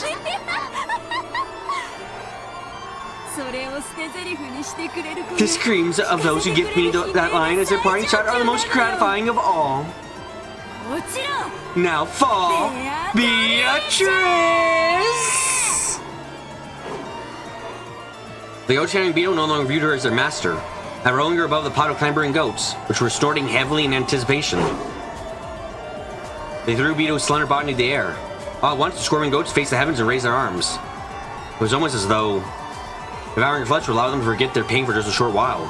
The screams of those who give me that line as their parting shot are the most gratifying of all. Now fall, Beatrice! The goats carrying Beato no longer viewed her as their master, and rolling her above the pot of clambering goats, which were snorting heavily in anticipation. They threw Beato's slender body into the air. All at once, the squirming goats faced the heavens and raised their arms. It was almost as though devouring flesh would allow them to forget their pain for just a short while.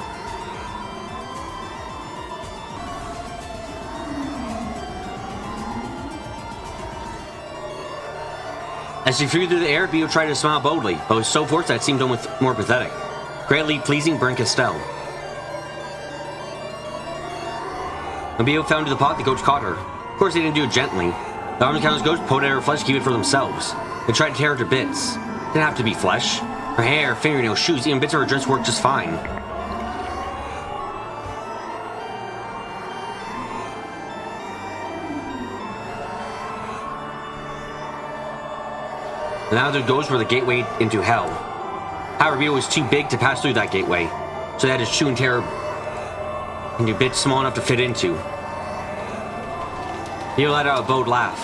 As she flew through the air, Beato tried to smile boldly, but was so forced that it seemed almost more pathetic. Greatly pleasing Castell. When Beato fell into the pot, the goats caught her. Of course, they didn't do it gently. The armed countless goats pulled at her flesh to keep it for themselves. They tried to tear her to bits. It didn't have to be flesh. Her hair, fingernails, shoes, even bits of her dress worked just fine. Now the doors were the gateway into hell. However, Beato was too big to pass through that gateway, so they had to chew and tear into bits small enough to fit into. Beato let out a bowed laugh.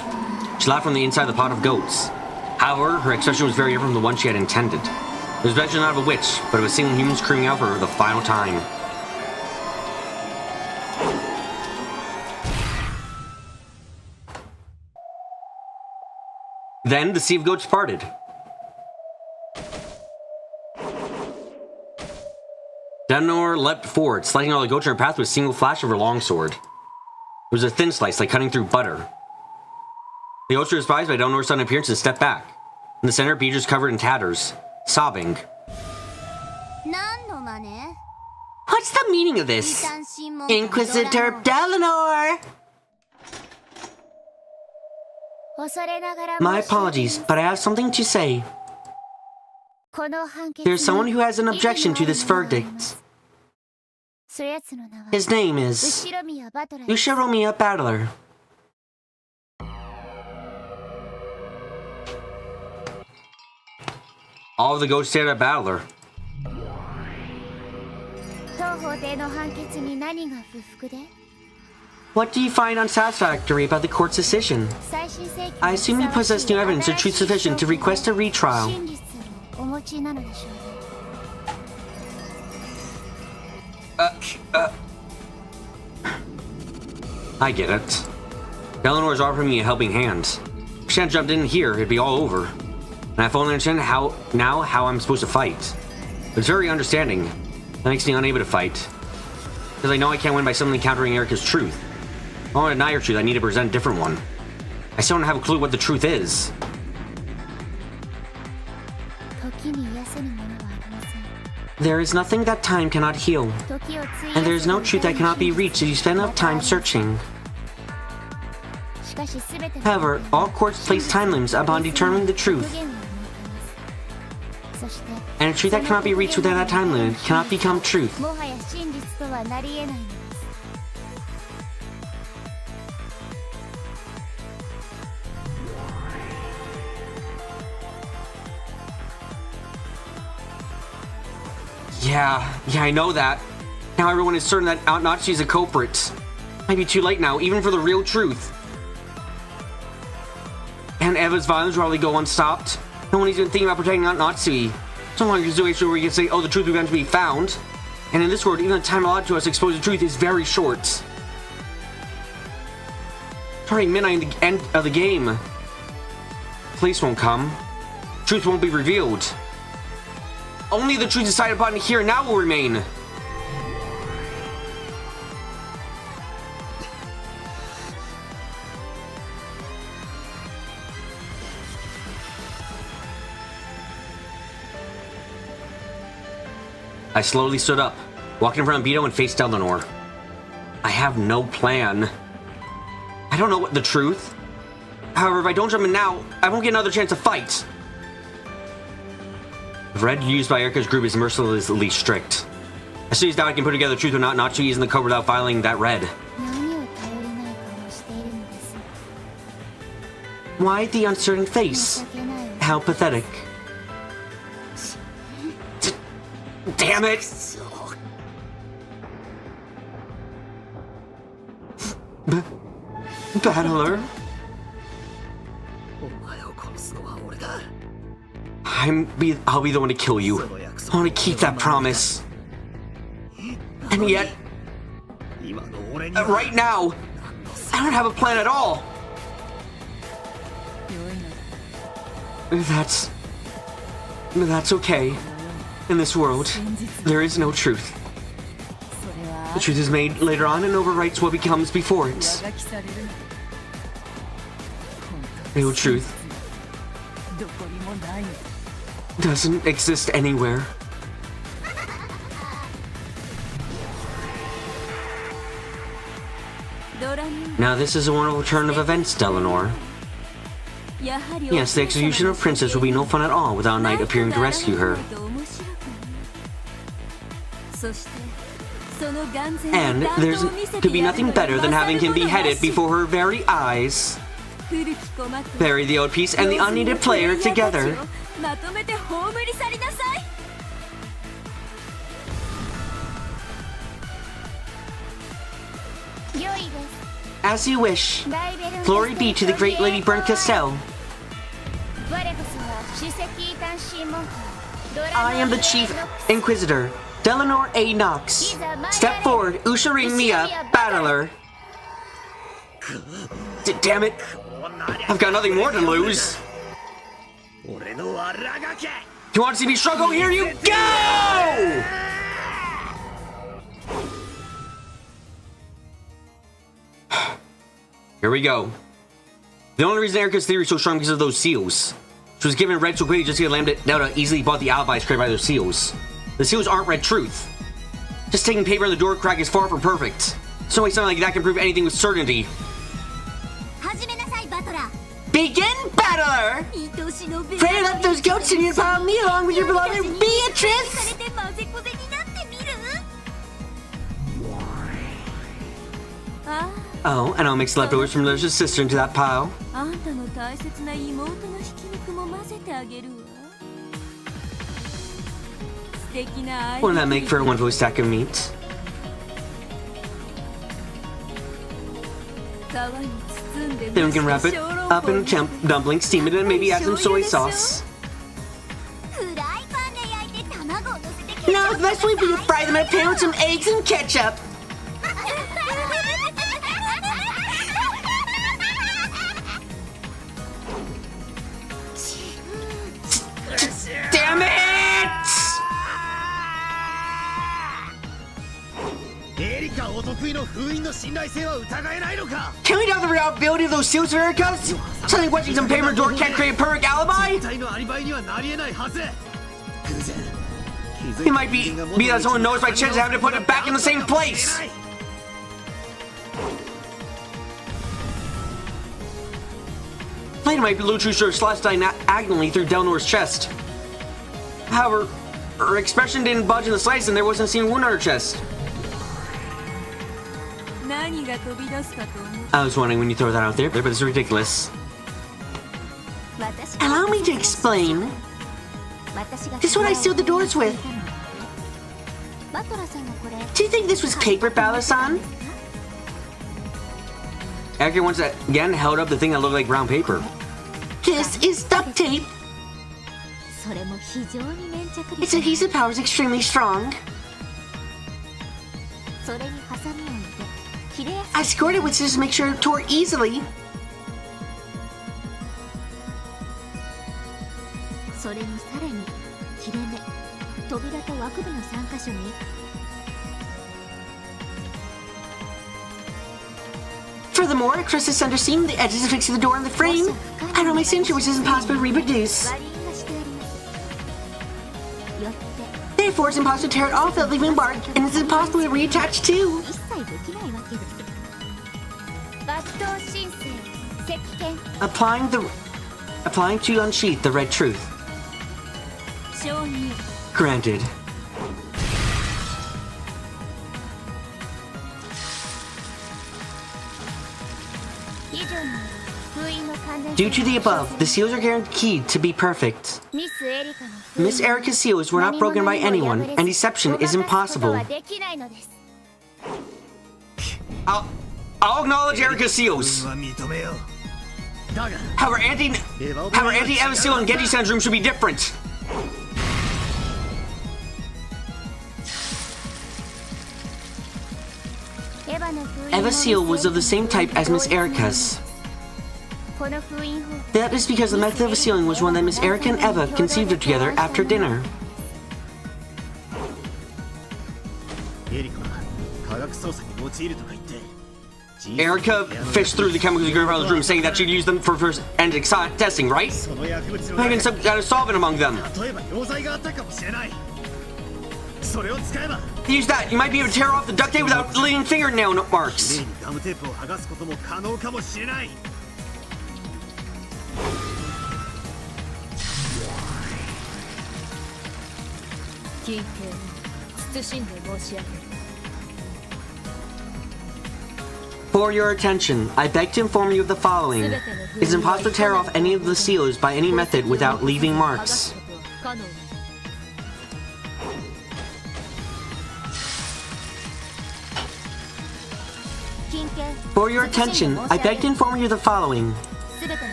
She laughed from the inside of the pot of goats. However, her expression was very different from the one she had intended. It was eventually not of a witch, but of a single human screaming out for her the final time. Then the sea of goats parted. Denor leapt forward, slicing all the goats in her path with a single flash of her longsword. It was a thin slice, like cutting through butter. The goats were surprised by Delnor's sudden appearance and stepped back. In the center, Beatrice covered in tatters, sobbing. What's the meaning of this? Inquisitor Delnor! My apologies, but I have something to say. There's someone who has an objection to this verdict. His name is Ushiromiya Battler. All of the ghosts stared at Battler. What do you find unsatisfactory about the court's decision? I assume you possess new evidence or truth sufficient to request a retrial. I get it. Eleanor's offering me a helping hand. If she hadn't jumped in here, it'd be all over. And I fully understand how I'm supposed to fight. It's very understanding. That makes me unable to fight. Because I know I can't win by suddenly countering Erica's truth. If I want to deny her truth, I need to present a different one. I still don't have a clue what the truth is. There is nothing that time cannot heal. And there is no truth that cannot be reached if you spend enough time searching. However, all courts place time limits upon determining the truth. And a truth that cannot be reached within that time limit cannot become truth. Yeah, I know that. Now everyone is certain that Natsuki is a culprit. Might be too late now, even for the real truth. And Eva's violence will probably go unstopped. No one is even thinking about protecting Natsuki. So long as a situation where we can say, oh, the truth will eventually be found. And in this world, even the time allotted to us to expose the truth is very short. It's already midnight in the end of the game. Police won't come. Truth won't be revealed. Only the truth decided upon here and now will remain. I slowly stood up, walked in front of Beto and faced Eleanor. I have no plan. I don't know what the truth. However, if I don't jump in now, I won't get another chance to fight. The red used by Erica's group is mercilessly strict. As soon as now I can put together the truth or not, Natsuki is in the code without filing that red. Why the uncertain face? How pathetic. Damn it! Battler? I'll be the one to kill you. I want to keep that promise. And yet, right now, I don't have a plan at all. That's okay. In this world, there is no truth. The truth is made later on and overwrites what becomes before it. No truth doesn't exist anywhere. Now this is a wonderful turn of events, Eleanor. Yes, the execution of Princess will be no fun at all without a knight appearing to rescue her. And could be nothing better than having him beheaded before her very eyes. Bury the old piece and the unneeded player together. As you wish. Glory be to the great Lady Burnt Castell. I am the Chief Inquisitor, Eleanor A. Knox. Step forward, Usharin Mia, Battler. Damn it. I've got nothing more to lose. You want to see me struggle? Here you go! Here we go. The only reason Erica's theory is so strong is because of those seals. She was given red so quickly just to get Lambda Delta easily bought the alibis created by those seals. The seals aren't red truth. Just taking paper on the door crack is far from perfect. There's no way something like that can prove anything with certainty. Begin, Battler! Pray to let those goats in you follow me along with your beloved Beatrice! Oh, and I'll mix leftovers from Liz's sister into that pile. Wouldn't that make for a wonderful stack of meat? Then we can wrap it up in dumpling, steam it, and maybe add some soy sauce. No, the best way would be to fry them in a pan with some eggs and ketchup. Damn it! Can we doubt the reliability of those seals of Erika's? Suddenly watching some paper door can't create a perfect alibi? It might be that someone knows by chance having to put it back in the same place. Later might be Luchu sure slashed diagonally through Delnor's chest. However, her expression didn't budge in the slightest and there wasn't a single wound on her chest. I was wondering when you throw that out there, but it's ridiculous. Allow me to explain. This is what I sealed the doors with. Do you think this was paper, Bala-san? Erika once again held up the thing that looked like brown paper. This is duct tape. Its adhesive power is extremely strong. I scored it with scissors to make sure it tore easily. Furthermore, across the center seam, the edges affixing the door and the frame, I know my signature, which is impossible to reproduce. Therefore, it's impossible to tear it off without leaving a mark, and it's impossible to reattach too. Applying to unsheath the red truth. Granted. Due to the above, the seals are guaranteed to be perfect. Miss Erika's seals were not broken by anyone, and deception is impossible. I'll acknowledge Erika's seals. However, Anti-Eva's seal in Genji-san's room should be different. Eva's seal was of the same type as Miss Erika's. That is because the method of sealing was one that Miss Erika and Eva conceived of together after dinner. Erika fished through the chemicals in Grandfather's room, saying that she'd use them for forensic testing, right? Maybe some kind of solvent among them. Use that. You might be able to tear off the duct tape without leaving fingernail marks. For your attention, I beg to inform you of the following. It is impossible to tear off any of the seals by any method without leaving marks. For your attention, I beg to inform you of the following.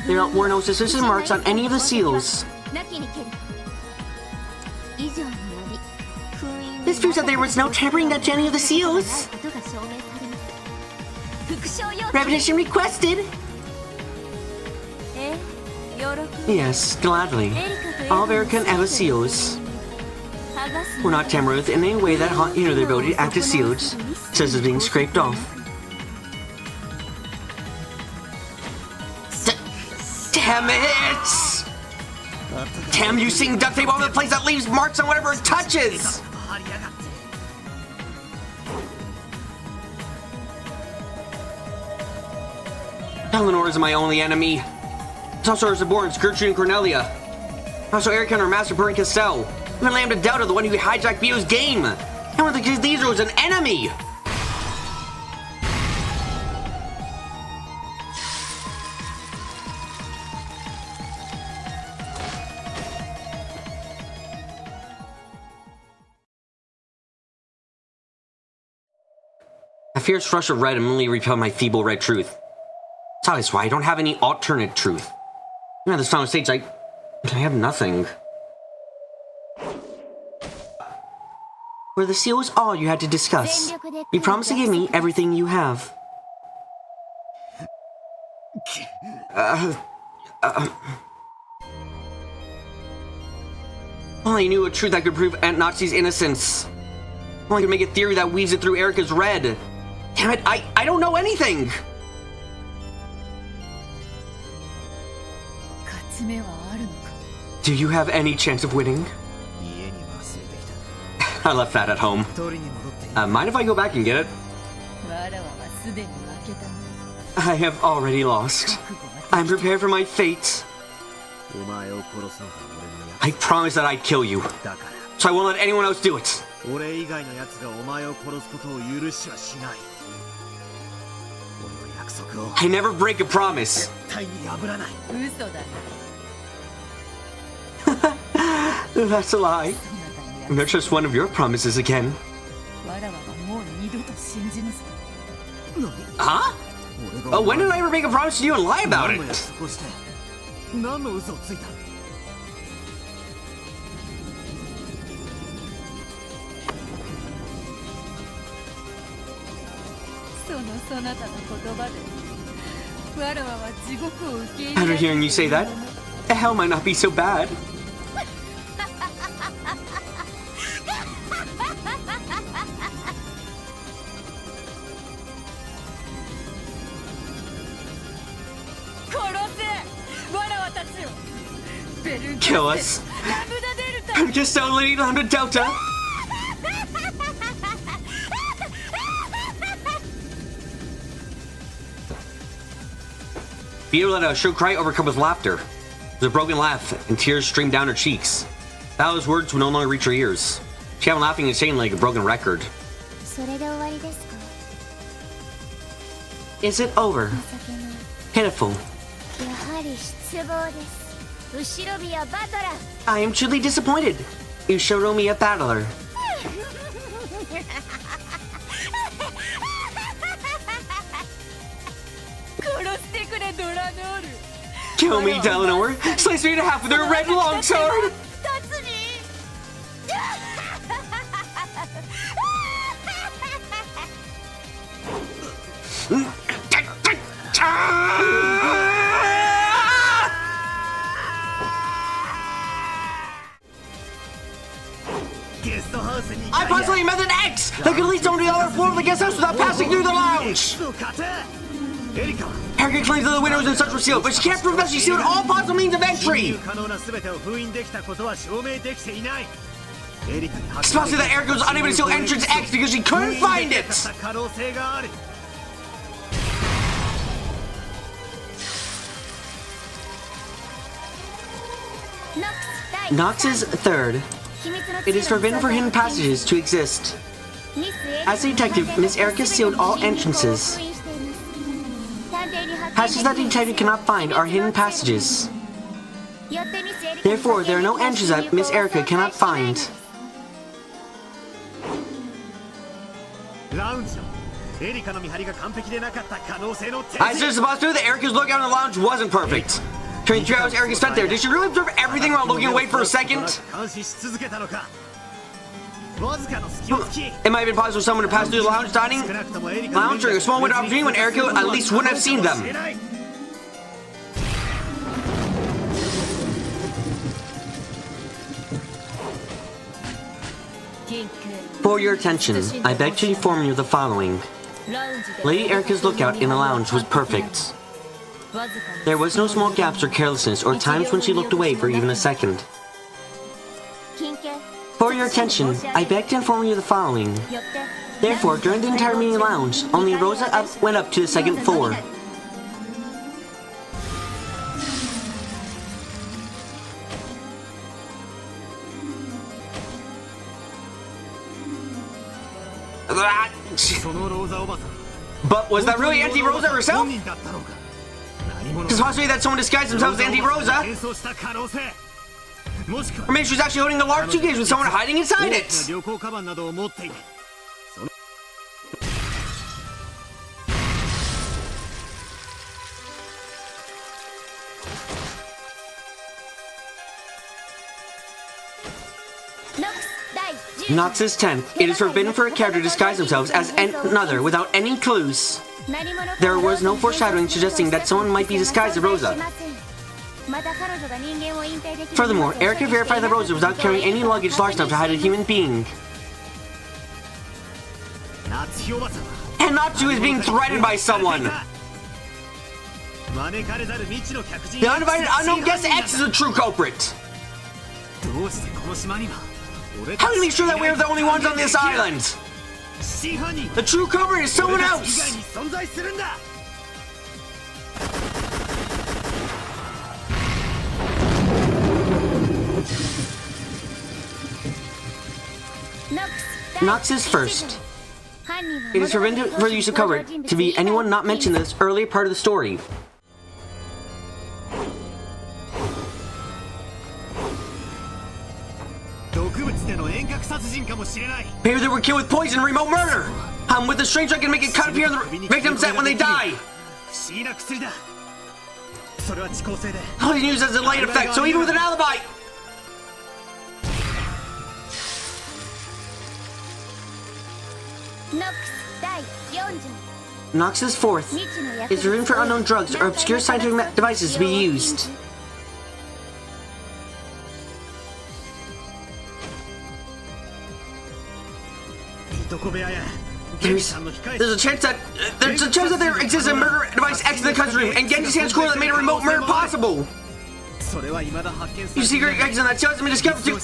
There were no suspicious marks on any of the seals. This proves that there was no tampering done to any of the seals. Repetition requested. Yes, gladly. All of Erika and Eva's seals were not tampered with in any way that hindered their ability to act as seals, such as being scraped off. Damn it! Damn you seeing duct tape all over the place that leaves marks on whatever it touches! Eleanor is my only enemy. It's also her subordinates, Gertrude and Cornelia. Also Erika and her master, Brent Castell. Even Lambda Delta, the one who hijacked Bio's game. And one of the cathedrals is an enemy! A fierce rush of red immediately repelled my feeble red truth. That's why I don't have any alternate truth. Even at this final stage, I have nothing. Where the seal was all you had to discuss. You promised to give me everything you have. Only I knew a truth that could prove Aunt Nazi's innocence. Only I could make a theory that weaves it through Erika's red. Damn it, I don't know anything! Do you have any chance of winning? I left that at home. Mind if I go back and get it? I have already lost. I'm prepared for my fate. I promised that I'd kill you, so I won't let anyone else do it. I never break a promise. That's a lie. That's just one of your promises again. Huh? Oh, when did I ever make a promise to you and lie about it? After hearing you say that, hell might not be so bad. Kill us. Just only Lambda Delta. Vito let a shrill cry overcome with laughter. It was a broken laugh, and tears streamed down her cheeks. Those words would no longer reach her ears. She kept laughing and saying like a broken record. Is it over? Pitiful. I am truly disappointed. You showed me a battler. Kill me, Delanor! Slice me in half with her red longsword! I possibly met an X that could lead someone to the other floor of the guest house without passing through the lounge! Erika claims that the windows and such were sealed, but she can't prove that she sealed all possible means of entry! It's possible that Erika was unable to seal entrance X because she couldn't find it! Nox's third. It is forbidden for hidden passages to exist. As a detective, Miss Erika sealed all entrances. Passages that the detective cannot find are hidden passages. Therefore, there are no entrances that Miss Erika cannot find. I said it's possible that Erika's lookout in the lounge wasn't perfect. During 3 hours Erika spent there, did she really observe everything while looking away for a second? It might have been possible for someone to pass through the lounge dining lounge during a small window of opportunity when Erika at least wouldn't have seen them. For your attention, I beg to inform you of the following. Lady Erika's lookout in the lounge was perfect. There was no small gaps or carelessness or times when she looked away for even a second. For your attention, I beg to inform you of the following. Therefore, during the entire meeting lounge, only Rosa went up to the second floor. But was that really Auntie Rosa herself? It's possible that someone disguised themselves as Auntie Rosa. Or maybe she was actually holding the large suitcase with someone hiding inside it. Nox's 10th. It is forbidden for a character to disguise themselves as another without any clues. There was no foreshadowing suggesting that someone might be disguised as Rosa. Furthermore, Erica verified that Rosa was not carrying any luggage large enough to hide a human being. And Natsu is being threatened by someone. The uninvited unknown guest X is the true culprit. How do we make sure that we're the only ones on this island? The true culprit is someone else. Nox is first. It is forbidden for the use of cover to be anyone not mentioned in this earlier part of the story. Maybe they were killed with poison and remote murder! With the strange I can make it cut appear on the victim's set when they die! All you use as a light effect, so even with an alibi! Nox's 4th is room for unknown drugs or obscure scientific devices to be used. There's a chance that there exists a murder device X in the country room, and Genji's hand score that made a remote murder possible. You secret X on that still hasn't been discovered too.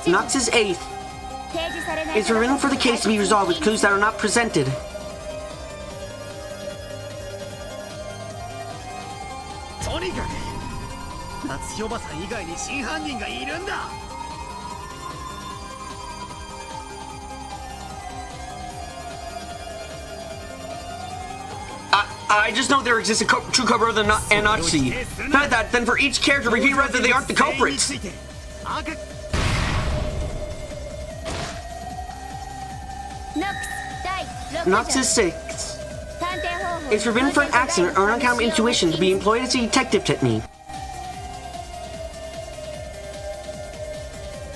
Nox's 8th is forbidden for the case to be resolved with clues that are not presented. I just know there exists a true culprit other than Natsu. Not that, then for each character, repeat whether they aren't the culprits. Nox's 6th is forbidden for an accident or uncommon intuition to be employed as a detective technique.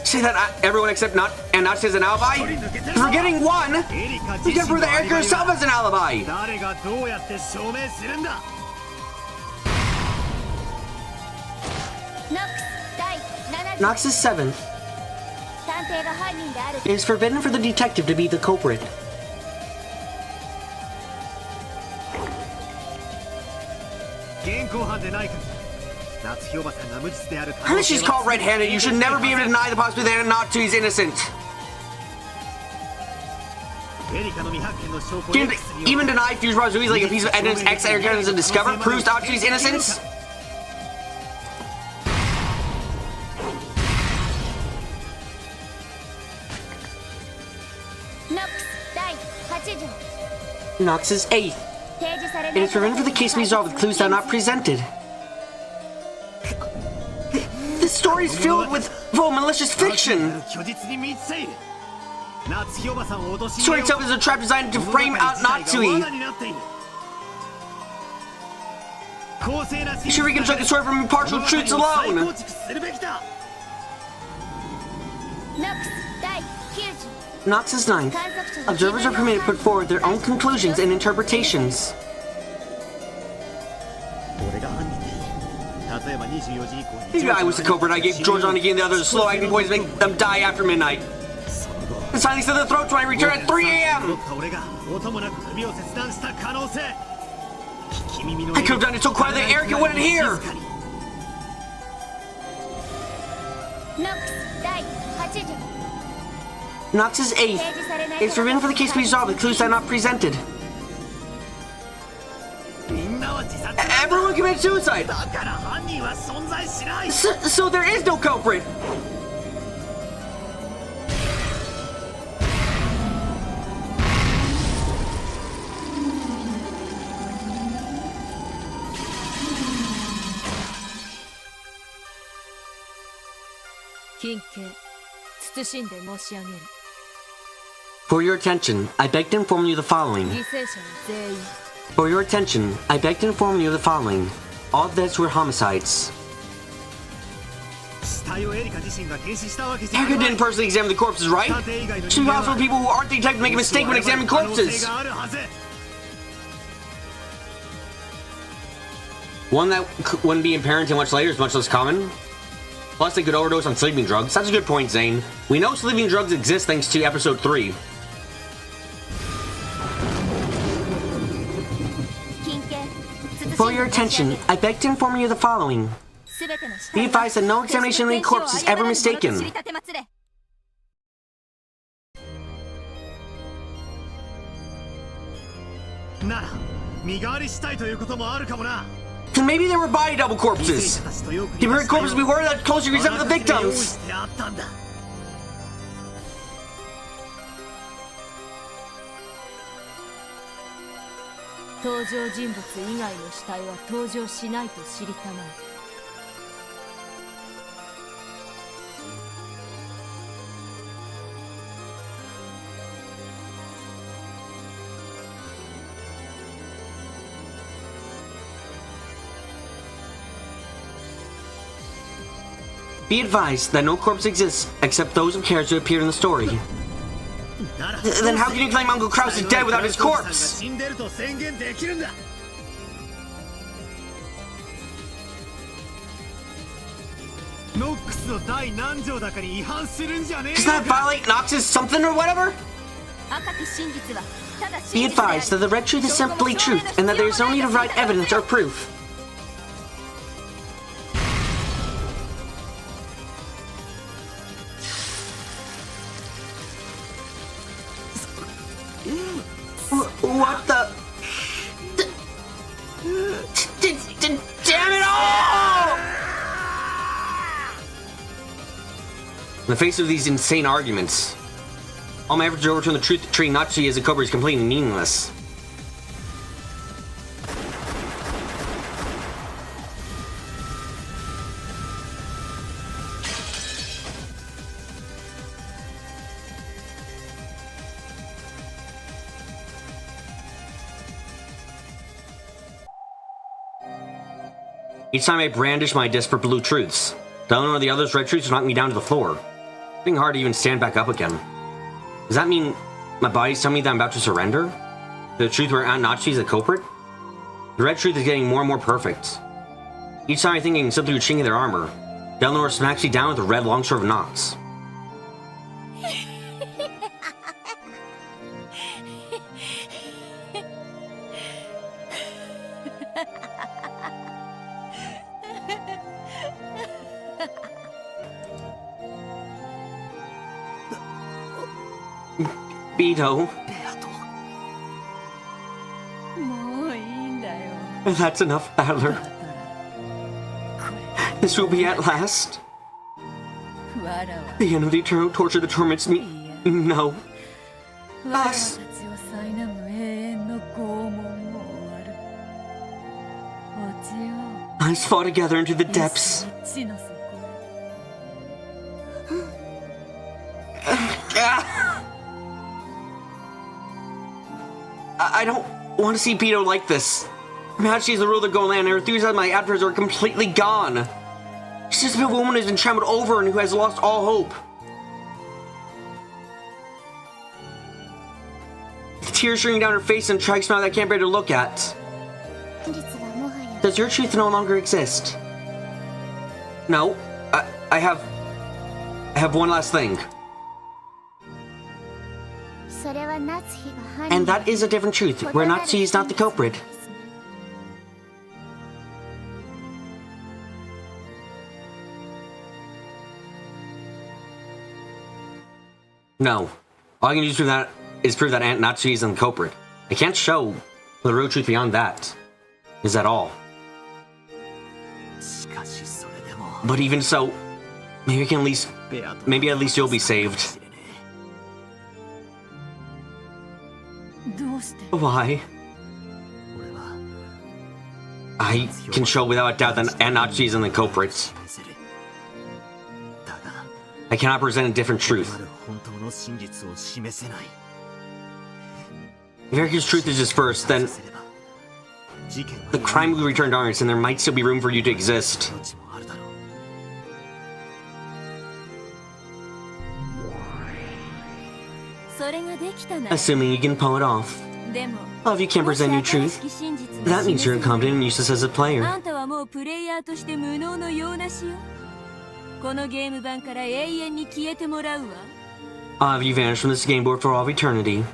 Say that everyone except Natsu has an alibi? Forgetting one! We can prove that Erica herself has an alibi! Nox's 7th it is forbidden for the detective to be the culprit. Unless she's caught red-handed, you should never be able to deny the possibility that Natsu is innocent. Even deny Fuse Razui like a piece of evidence X Erica doesn't discover proves Natsu's innocence? Nox's 8th. It is forbidden for the case to be resolved with clues that are not presented. This story is filled with malicious fiction. The story itself is a trap designed to frame out Natsui. You should reconstruct the story from impartial truths alone. Nox's 9th. Observers are permitted to put forward their own conclusions and interpretations. Maybe I was the culprit. I gave Georgian again the others slow acting poison to make them die after midnight. And suddenly slit their throats when I return at 3 a.m. I could have done it so quiet that Erica wouldn't hear. Nox's 8th. It's forbidden for the case to be resolved with clues that are not presented. Everyone committed suicide! So there is no culprit! For your attention, I beg to inform you the following. For your attention, I beg to inform you of the following. All deaths were homicides. Erica didn't personally examine the corpses, right? It should be possible people who aren't the detective make a mistake when examining corpses. One that wouldn't be apparent until much later is much less common. Plus, they could overdose on sleeping drugs. That's a good point, Zane. We know sleeping drugs exist thanks to episode 3. For your attention, I beg to inform you of the following. Be advised that no examination of any corpse is ever mistaken. Then maybe there were body double corpses. If you heard corpses before, that closely resemble the victims. Be advised that no corpse exists except those of characters who appeared in the story. Then how can you claim Uncle Kraus is dead without his corpse? Does that violate Nox's something or whatever? Be advised that the red truth is simply truth and that there is no need to provide evidence or proof. What the? Damn it all! In the face of these insane arguments, all my efforts to overturn the truth that treating Nachi as a cobra is completely meaningless. Each time I brandish my disc for blue truths, the one or the other's red truths knock me down to the floor. It's getting hard to even stand back up again. Does that mean my body's telling me that I'm about to surrender? The truth where Aunt Nachi is the culprit? The red truth is getting more and more perfect. Each time I think I can slip through a chink in their armor, Delnor smacks me down with a red longsword of Nox. Beto. That's enough, Adler. This will be at last. The end of the eternal torture that torments me. No. Us. Us fall together into the depths. I don't want to see Beto like this. Nachi is the ruler of the Golden Land, and her enthusiasm my adversaries are completely gone. She's just a woman who's been trampled over and who has lost all hope. The tears streaming down her face and a tragic smile that I can't bear to look at. Does your truth no longer exist? No. I have one last thing. And that is a different truth, where Nachi is not the culprit. No. All I can do is prove that Aunt Nachi isn't the culprit. I can't show the real truth beyond that. Is that all? But even so, maybe at least you'll be saved. Why? I can show without a doubt that Aunt Nachi isn't the culprit. I cannot present a different truth. If Erica's truth is dispersed, then The crime will return darkness, and there might still be room for you to exist. Assuming you can pull it off. Well, if you can't present your truth, that means you're incompetent and useless as a player. Have you vanished from this game board for all of eternity?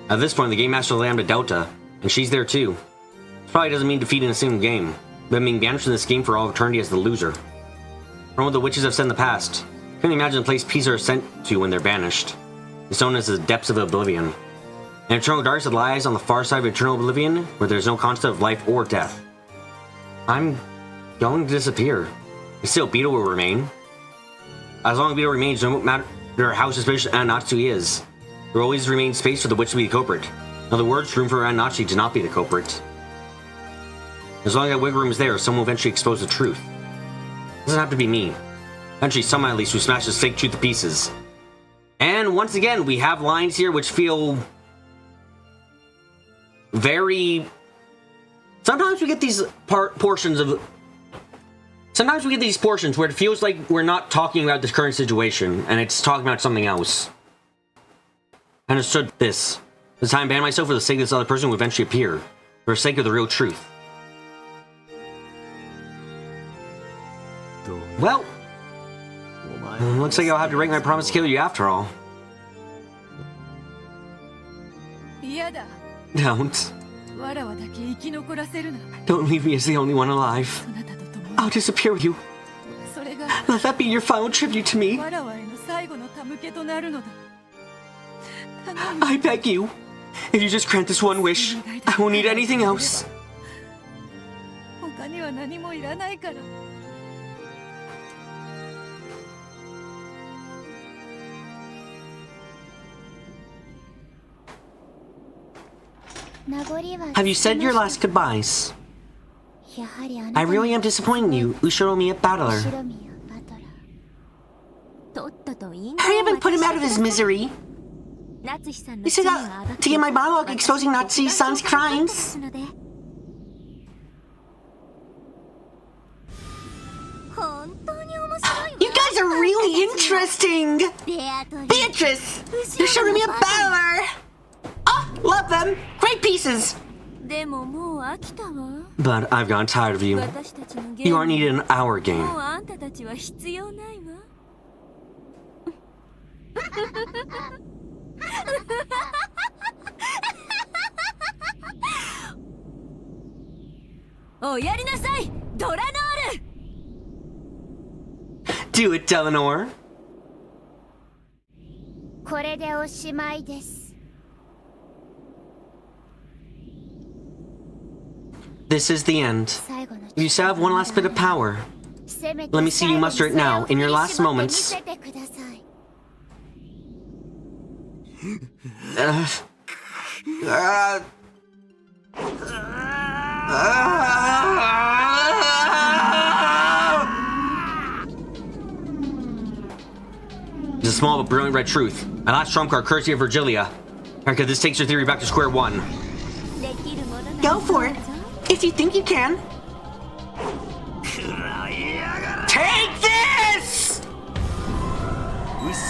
At this point, the Game Master Lambda Delta, and she's there too. This probably doesn't mean defeat in a single game, but being banished from this game for all of eternity as the loser. From what the witches have said in the past, I couldn't imagine the place pieces are sent to when they're banished. It's known as the depths of oblivion. An eternal darkness that lies on the far side of eternal oblivion, where there's no concept of life or death. I'm going to disappear. Still, Beetle will remain. As long as Beetle remains, no matter how suspicious Anatsu is, there will always remain space for the witch to be the culprit. In other words, room for Anatsu to not be the culprit. As long as that wiggle room is there, someone will eventually expose the truth. It doesn't have to be me. Eventually, someone at least will smash this fake truth to pieces. And once again, we have lines here which feel very... Sometimes we get these portions where it feels like we're not talking about the current situation, and it's talking about something else. I understood this. The time I ban myself for the sake of this other person will eventually appear, for the sake of the real truth. Well, looks like I'll have to break my promise to kill you after all. Don't. Don't leave me as the only one alive. I'll disappear with you. Let that be your final tribute to me. I beg you. If you just grant this one wish, I won't need anything else. Have you said your last goodbyes? I really am disappointing you, Ushiro Battler. Hurry up and put him out of his misery. You said that to get my monologue exposing Natsuki-san's crimes. You guys are really interesting! Beatrice! Ushiro Battler! Oh, love them! Great pieces! But I've gotten tired of you. You aren't needed in our game. Do it, Delanor. This is the end. You still have one last bit of power. Let me see you muster it now, in your last moments. It's a small but brilliant red truth. My last trump card, courtesy of Virgilia. Erica, this takes your theory back to square one. Go for it. If you think you can. Take this!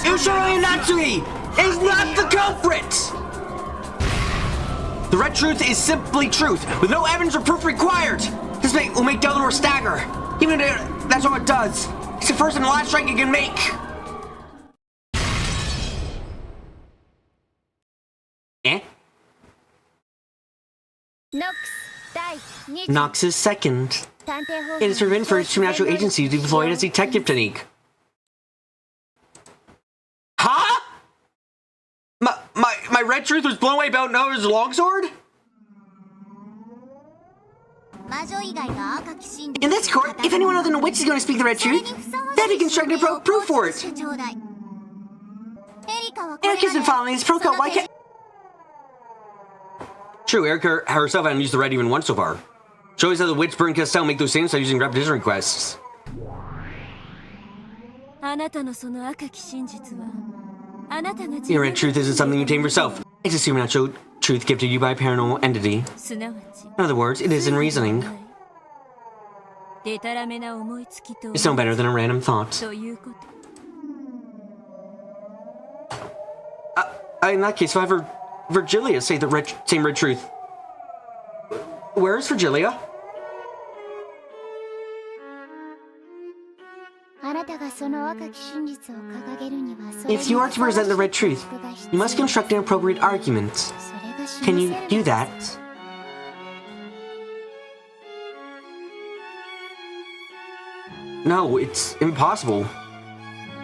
Ushiro Natsui is not the culprit! The red truth is simply truth, with no evidence or proof required. This will make Delanor stagger. Even if that's all it does. It's the first and last strike you can make. Eh? Nox is second. It is forbidden for supernatural agency to deploy it as a detective technique. Huh? My red truth was blown away about Noah's longsword? In this court, if anyone other than a witch is going to speak the red truth, then he can construct a proof for it. Erica's been following this protocol, why can't... True, Erica herself hasn't used the red even once so far. Shows how the witch burned Castell make those same by using repetition requests. Your red truth isn't something you tame yourself. It's a supernatural truth gifted you by a paranormal entity. In other words, it isn't reasoning. It's no better than a random thought. In that case, if I have Virgilia say the same red truth. Where is Virgilia? If you are to present the red truth, you must construct an appropriate argument. Can you do that? No, it's impossible.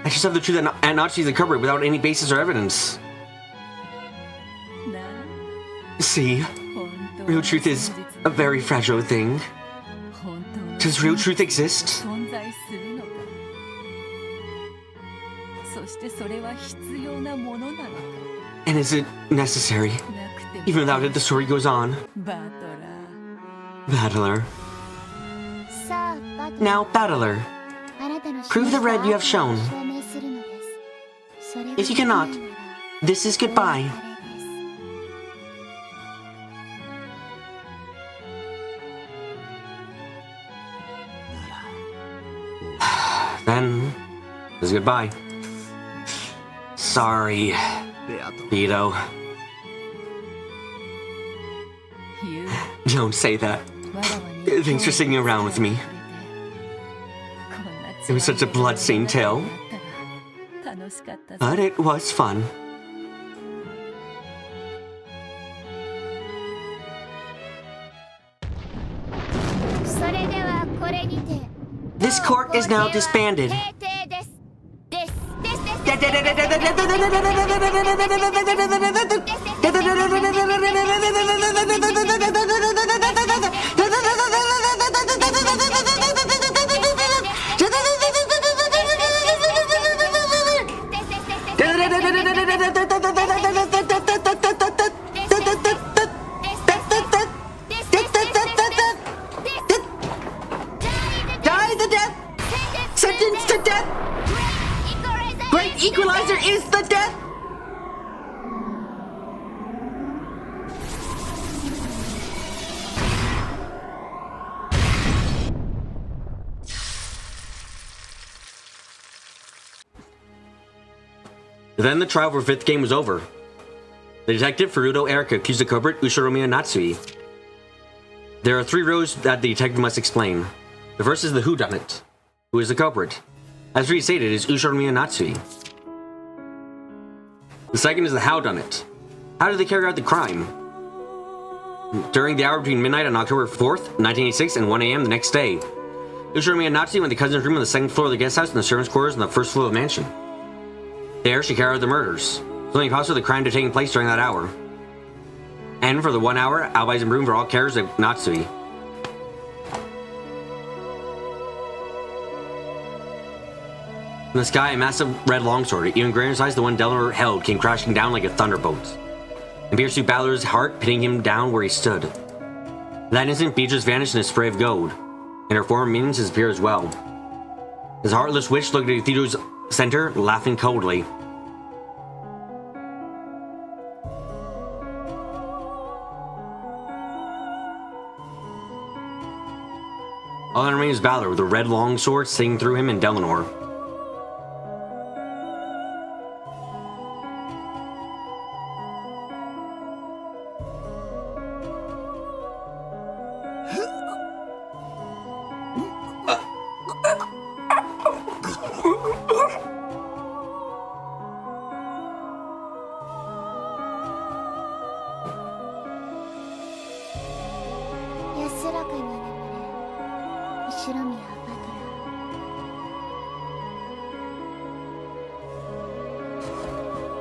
I just have the truth and not see the culprit without any basis or evidence. See, real truth is a very fragile thing. Does real truth exist? And is it necessary? Even without it, the story goes on. Battler. Now, Battler, prove the red you have shown. If you cannot, this is goodbye. Then, this is goodbye. Sorry, Vito. Don't say that. Thanks for sticking around with me. It was such a blood-stained tale. But it was fun. This court is now disbanded. Sentenced to death! Great Equalizer is the death! Then the trial for fifth game was over. The detective, Furuto Erika, accused the culprit, Ushiromiya Natsui. There are 3 rows that the detective must explain. The first is the whodunit. Who is the culprit? As restated, it is Ushiromiya Natsui. The second is the howdunit. How did they carry out the crime? During the hour between midnight on October 4th, 1986 and 1 a.m. the next day, Ushiromiya Natsui went to the cousin's room on the second floor of the guest house and the servants' quarters on the first floor of the mansion. There, she carried out the murders. It's only possible the crime to taking place during that hour. And for the 1 hour, alibis and room for all characters of Natsui. In the sky, a massive red longsword, even greater in size the one Delaware held, came crashing down like a thunderbolt, and pierced through Balor's heart, pinning him down where he stood. In that instant, Beatrice vanished in a spray of gold, and her former minions disappeared as well. His heartless witch looked at the cathedral's center, laughing coldly. All that remains is Balor, with a red longsword sticking through him and Delano.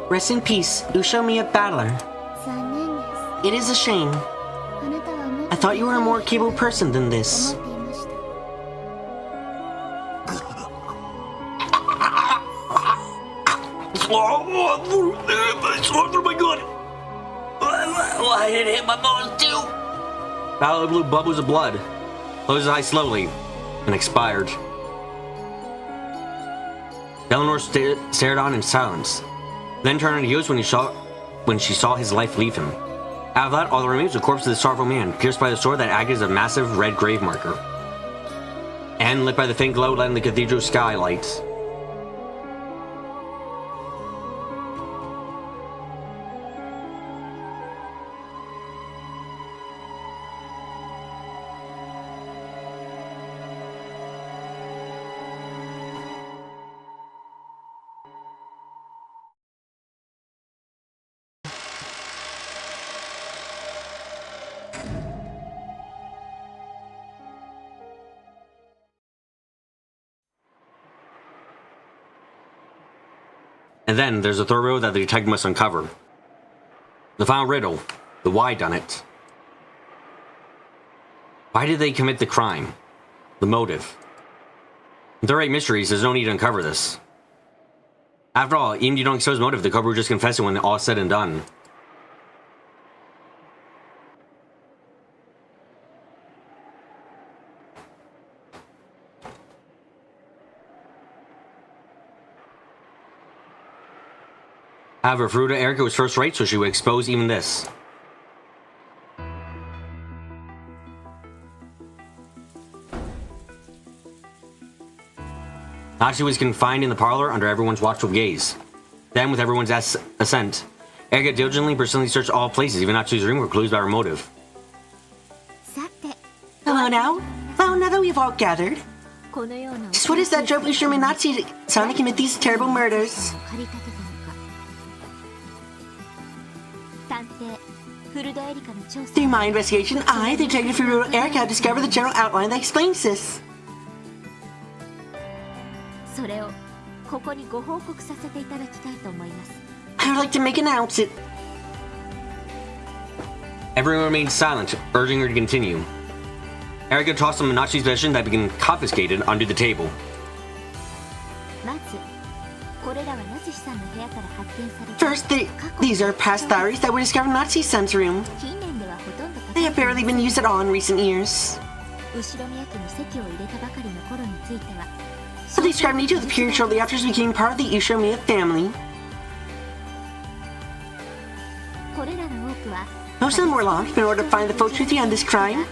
Rest in peace, Ushiromiya Battler. It is a shame. I thought you were a more capable person than this. Oh my god! Why did it hit my bones too? Balor blew bubbles of blood, closed his eyes slowly, and expired. Eleanor stared on in silence, then turned on heels when he saw when she saw his life leave him. Out of that, all that remains was the corpse of the sorrowful man, pierced by the sword that acted as a massive red grave marker, and lit by the faint glow lighting the cathedral skylights. And then there's a third riddle that the detective must uncover. The final riddle, the why done it. Why did they commit the crime? The motive. If there are 8 mysteries, there's no need to uncover this. After all, even if you don't expose motive, the culprit will just confess it when all is said and done. However, Furuta Erika was first right, so she would expose even this. Nachi was confined in the parlor under everyone's watchful gaze. Then, with everyone's assent, Erika diligently and persistently searched all places, even Nachi's room, for clues about her motive. Hello now. Well, now that we've all gathered, just what is that drove Ushirome Natsu-san to commit these terrible murders? Through my investigation, I, the detective Furuta Erika, discovered the general outline that explains this. I would like to make an announcement. Everyone remained silent, urging her to continue. Erika tossed some of Nachi's possessions that had been confiscated under the table. First, these are past diaries that were discovered in Natsu-san's room. They have barely been used at all in recent years. They describe Nijo of the period shortly after she became part of the Ushirome family. Most of them were locked in order to find the full truth behind this crime.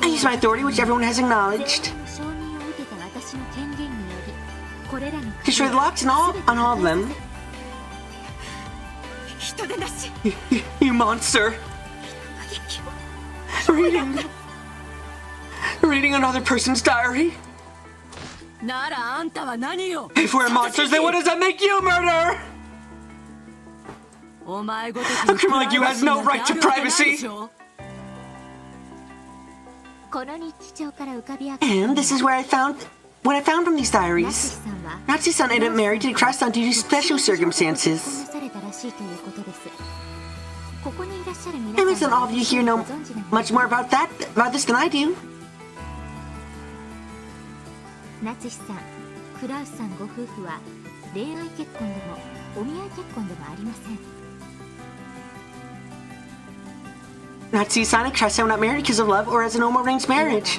I use my authority, which everyone has acknowledged, destroy the locks on all of them. You monster! Reading another person's diary? If we're monsters, then what does that make you, murderer? A criminal like you has no right to privacy! And this is where I found what I found from these diaries. Natsu-san ended up married to the Cross-san due to special circumstances. I imagine all of you here know much more about this than I do. Natsu-san and Cross-san were not married because of love or as a normal arranged marriage.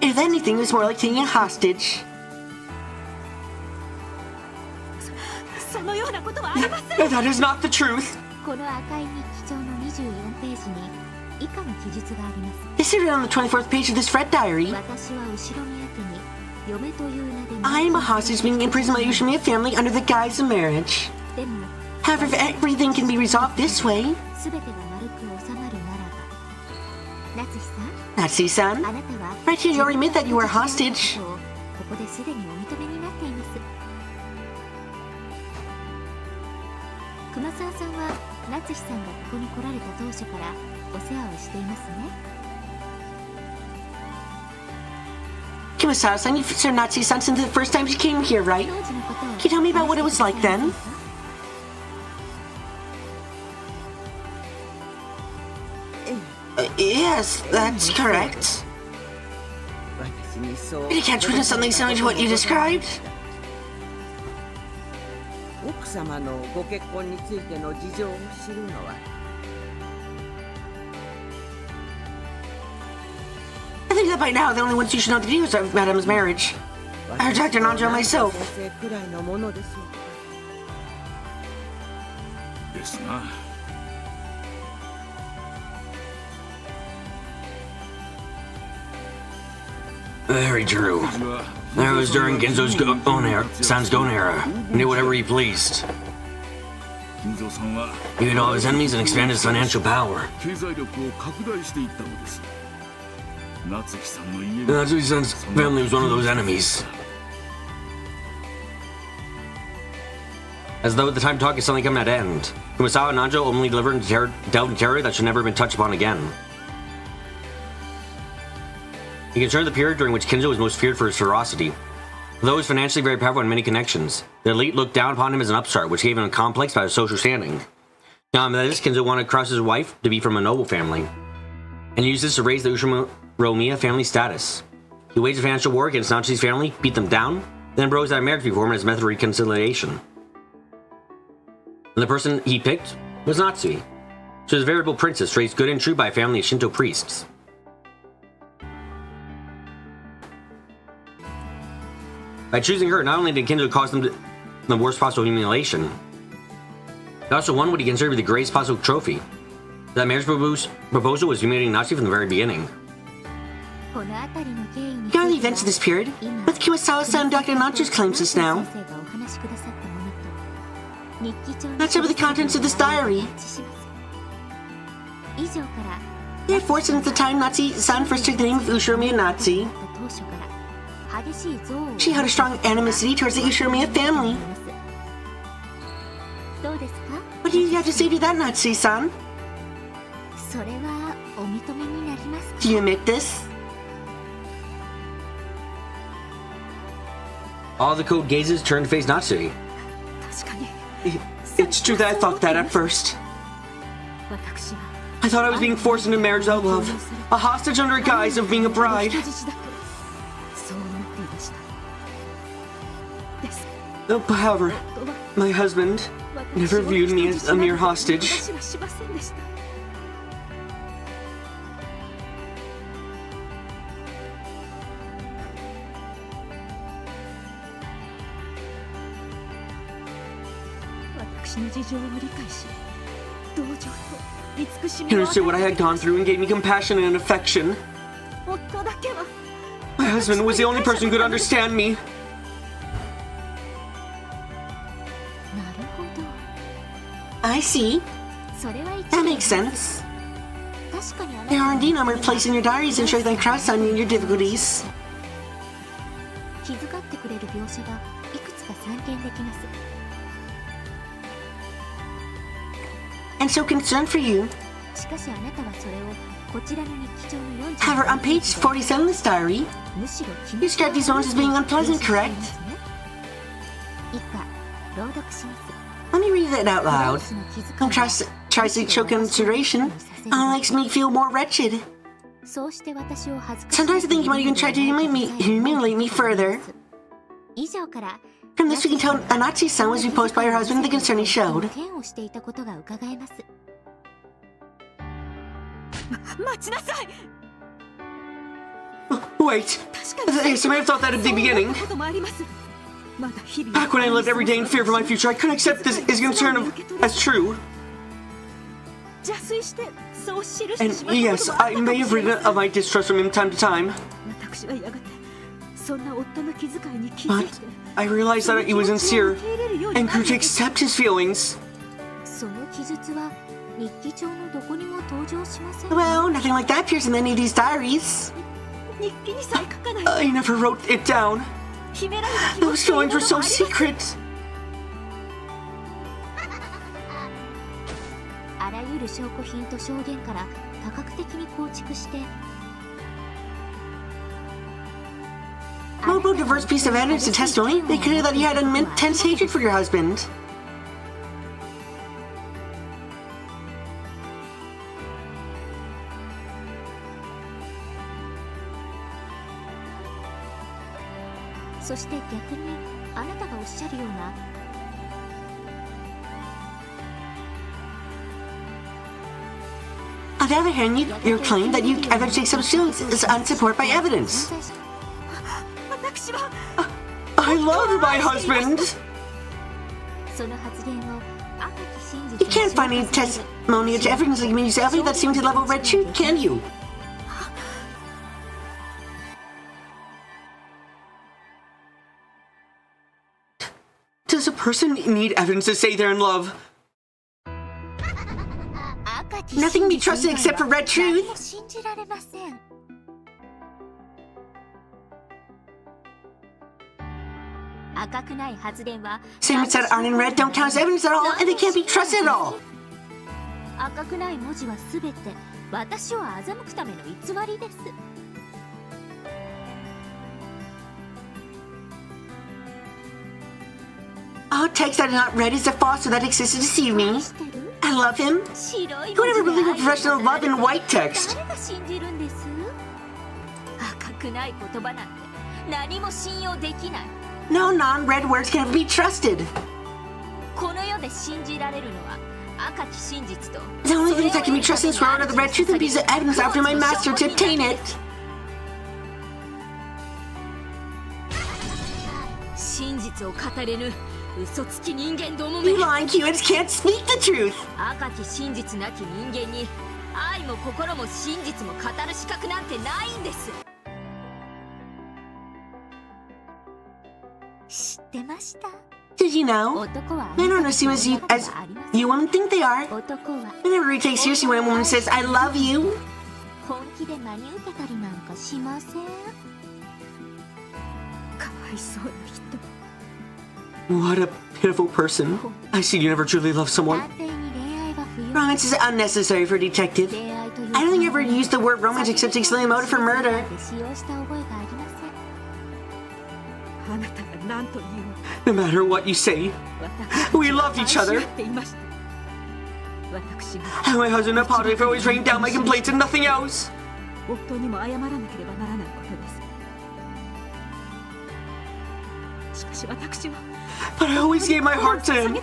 If anything, it was more like taking a hostage. That is not the truth. This is written on the 24th page of this red diary. I am a hostage being imprisoned by the Ushirome family under the guise of marriage. However, if everything can be resolved this way... Natsu-san, right here you already admit that you were a hostage. Kumasawa-san, you served Natsu-san since the first time she came here, right? Can you tell me about what it was like then? Yes, that's correct. Did you catch witness something similar to what you described? I think that by now the only ones you should know the details of Madame's marriage. I heard Dr. Nanjo myself. Very true. That was during Genzo's son's Gon era. He did whatever he pleased. He hid all his enemies and expanded his financial power. Natsuki-san's family was one of those enemies. As though the time to talk is suddenly coming to an end, Kumasawa and Nanjo only delved into terror that should never have been touched upon again. He concerned the period during which Kinzo was most feared for his ferocity. Though he was financially very powerful and many connections, the elite looked down upon him as an upstart, which gave him a complex about his social standing. Now, that is, Kinzo wanted to cross his wife to be from a noble family, and used this to raise the Ushimonomiya family status. He waged a financial war against Natsuki's family, beat them down, then proposed that marriage be formed as a method of reconciliation. And the person he picked was Natsuki. She was a veritable princess, raised good and true by a family of Shinto priests. By choosing her, not only did Kinzo cause them the worst possible humiliation, he also won what he considered to be the greatest possible trophy. That marriage proposal was humiliating Natsuki from the very beginning. Regarding the events of this period, with Kumasawa-san Dr. Nancho's claims just now, let's over the contents of this diary. Therefore, since the time Natsuki-san first took the name of Ushinomiya Natsuki, she had a strong animosity towards the Ushinomiya family. What do you have to say to that, Natsuki-san? Do you admit this? All the code gazes turned to face Natsuki. It's true that I thought that at first. I thought I was being forced into marriage without love, a hostage under a guise of being a bride. However, my husband never viewed me as a mere hostage. He understood what I had gone through and gave me compassion and affection. My husband was the only person who could understand me. I see. That makes sense. There are indeed numerous places in your diaries and show them cross on you and your difficulties. And so concerned for you. However, on page 47 of this diary, you describe these moments as being unpleasant, correct? Let me read it out loud. Contrast tries to show consideration, makes me feel more wretched. Sometimes I think you might even try to humiliate me further. From this we can tell Natsuki-san was repulsed by her husband, the concern he showed. Wait, yes, I may have thought that at the beginning. Back when I lived every day in fear for my future, I couldn't accept this as concern as true. And yes, I may have written of my distrust from him time to time. But I realized that he was sincere and grew to accept his feelings. Well, nothing like that appears in any of these diaries. I never wrote it down. Those feelings were so secret. Multiple diverse pieces of evidence and testimony make clear that you had an intense hatred for your husband. On the other hand, you claim that you ever take some feelings is unsupported by evidence. I love my husband! You can't find any testimony to evidence like me that seems to level red truth, can you? Does a person need evidence to say they're in love? Nothing can be trusted except for red truth. Statements that aren't in red don't count as evidence at all, and they can't be trusted at all. Outtakes that are not red is a false that exists to deceive me. I love him. Who would ever believe a professional love in white text? No non-red words can ever be trusted. The only things that can be trusted in this world are the red truth and pieces of evidence after my master to obtain it. You lying humans can't speak the truth. Did you know? Men aren't as human as you women think they are. I never really take seriously when a woman says, I love you. What a pitiful person. I see you never truly love someone. Romance is unnecessary for a detective. I don't think I ever used the word romance except to explain the motive for murder. No matter what you say, we loved each other. And my husband apologized for always raining down my complaints and nothing else. But I always gave my heart to him.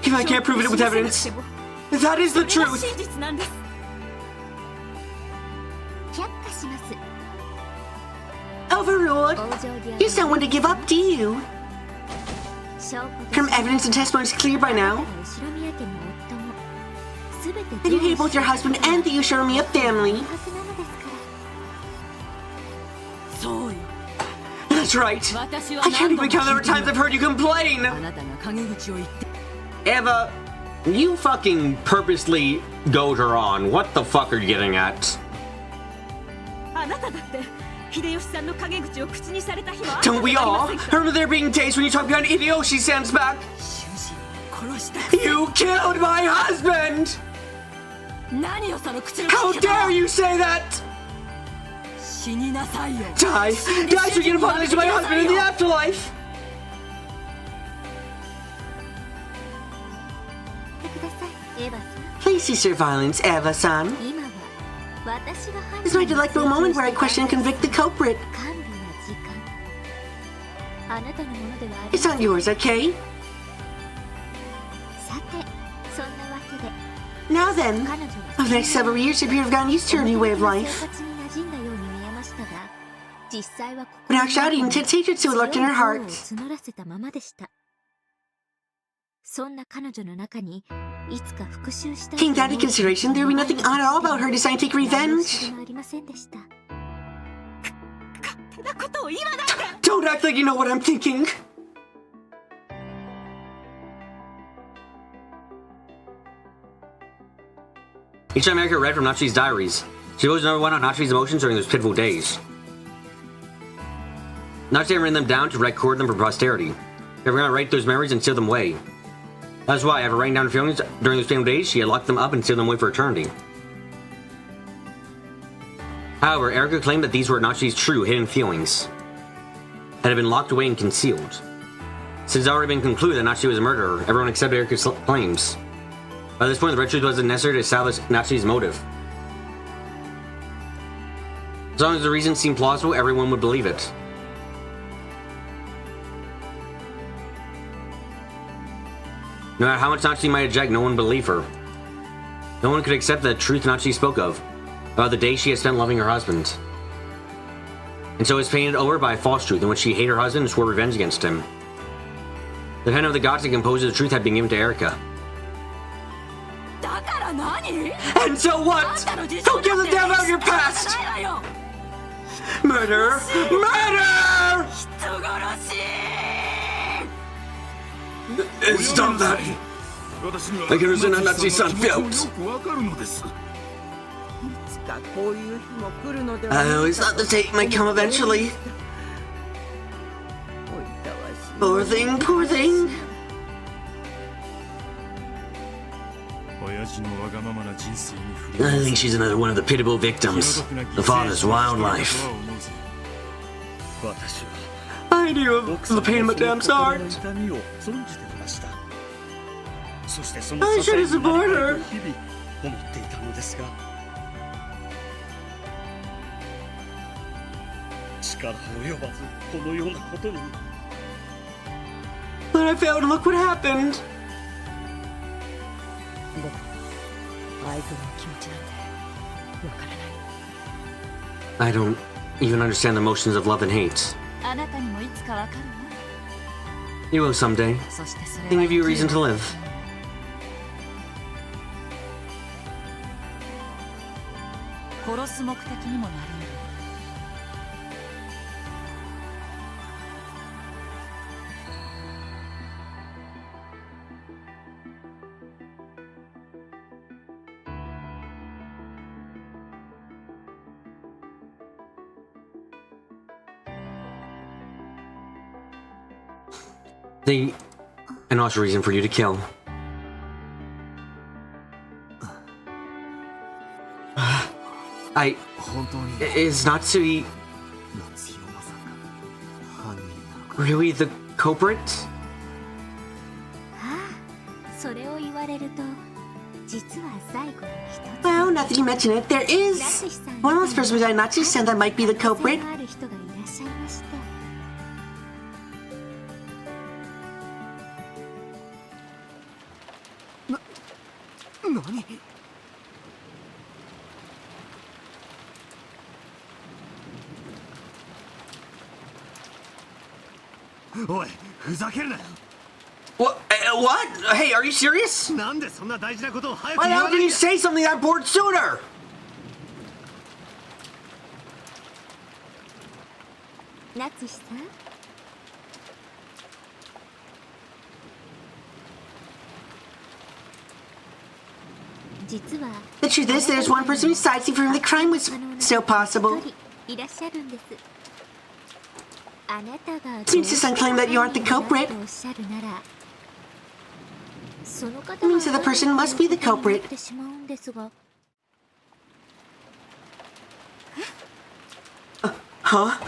If I can't prove it with evidence, that is the truth. Overruled. You don't want to give up, do you? From evidence and testimony is clear by now. And you hate both your husband and the Ushiramiya family. That's right. I can't even count the number of times I've heard you complain. Eva, you fucking purposely goad her on. What the fuck are you getting at? Don't we all? I remember there being days when you talk behind Hideyoshi stands back. You killed my husband! How dare you say that? Die! Die so you can apologize to my husband in the afterlife! Please cease your violence, Eva-san. This is my delightful moment where I question and convict the culprit. It's not yours, okay? Now then, over the next several years, you appear to have gotten used to your new way of life. But in actuality, intense hatred still lurked in her heart. Taking that into consideration, there would be nothing odd at all about her deciding to take revenge. Don't act like you know what I'm thinking. Each time Erika read from Nachi's diaries, she always never went on Nachi's emotions during those pitiful days. Nachi had written them down to record them for posterity. They were going to write those memories and seal them away. That's why, after writing down her feelings during those painful days, she had locked them up and sealed them away for eternity. However, Erika claimed that these were Nachi's true, hidden feelings, that had been locked away and concealed. Since it had already been concluded that Nachi was a murderer, everyone accepted Erika's claims. By this point, the red truth wasn't necessary to establish Nachi's motive. As long as the reason seemed plausible, everyone would believe it. No matter how much Nachi might object, no one would believe her. No one could accept the truth Nachi spoke of, about the day she had spent loving her husband. and so is painted over by a false truth in which she hated her husband and swore revenge against him. The pen of the gods that composes the truth had been given to Erika. And so what? Don't give a damn about your past! Murder! Murder! Stop that! I can understand how Natsu-san felt. I always thought the day might come eventually. Poor thing, poor thing. I think she's another one of the pitiable victims. The father's wild life. I knew of the pain in Madame's heart. I should have supported her. But I failed, and look what happened. I don't even understand the emotions of love and hate. You will someday. They give you a reason to live. And also reason for you to kill. Is Natsui really the culprit? Well, now that you mention it, there is one last person besides Natsuki-san that might be the culprit. What? Hey, are you serious? Why the hell didn't you say something that bored sooner? Natsushi-san? The truth is, there's one person besides you for whom the crime was still possible. Since your son claimed that you aren't the culprit, it means that the person must be the culprit. Huh?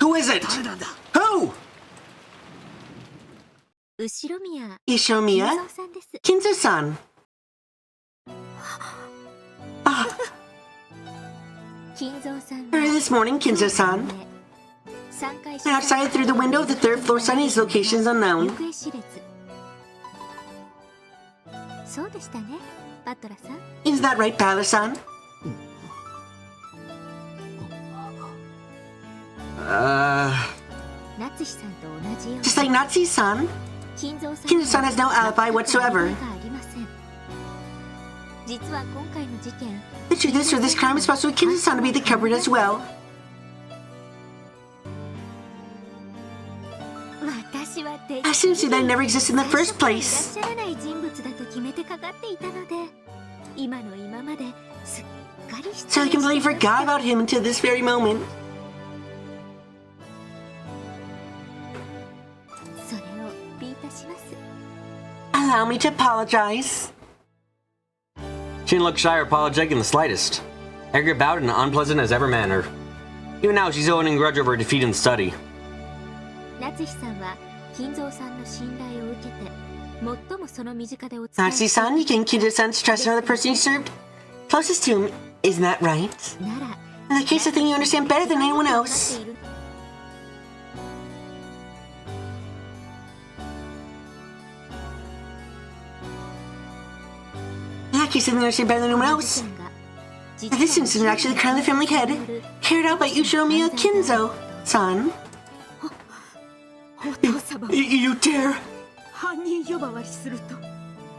Who is it? Who? Ishinomiya? Kinzo-san. Early this morning, Kinzo-san. Outside through the window of the third floor, sign his location is unknown. Is that right, Butler-san? Just like Natsuki-san, Kinzo-san has no alibi whatsoever. The truth is, for this crime, it's possible Kinzo-san to be the culprit as well. I assumed that never existed in the first place. So I completely forgot about him until this very moment. Allow me to apologize. She didn't look shy or apologetic in the slightest. Erika bowed in an unpleasant as ever manner. Even now, she's holding a grudge over her defeat in the study. Natsuki-san, you gained Kinzo-san's trust in another person you served closest to him, isn't that right? In that case, I think you understand better than anyone else. In that case, I think you understand better than anyone else This incident actually the crown of the family head, carried out by Ushiromiya Kinzo-san. You dare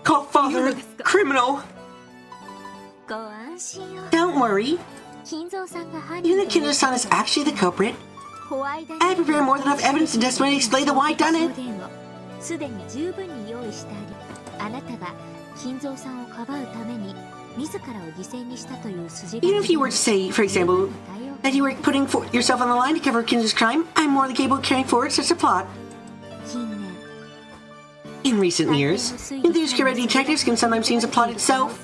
call father criminal? Don't worry. Even if Kinzo-san is actually the culprit, I have prepared more than enough evidence and testimony to explain the why done it. Even if you were to say, for example, that you were putting yourself on the line to cover Kinzo's crime, I'm more than capable of carrying forward such a plot. In recent years, enthusiastic detectives can sometimes change the plot itself.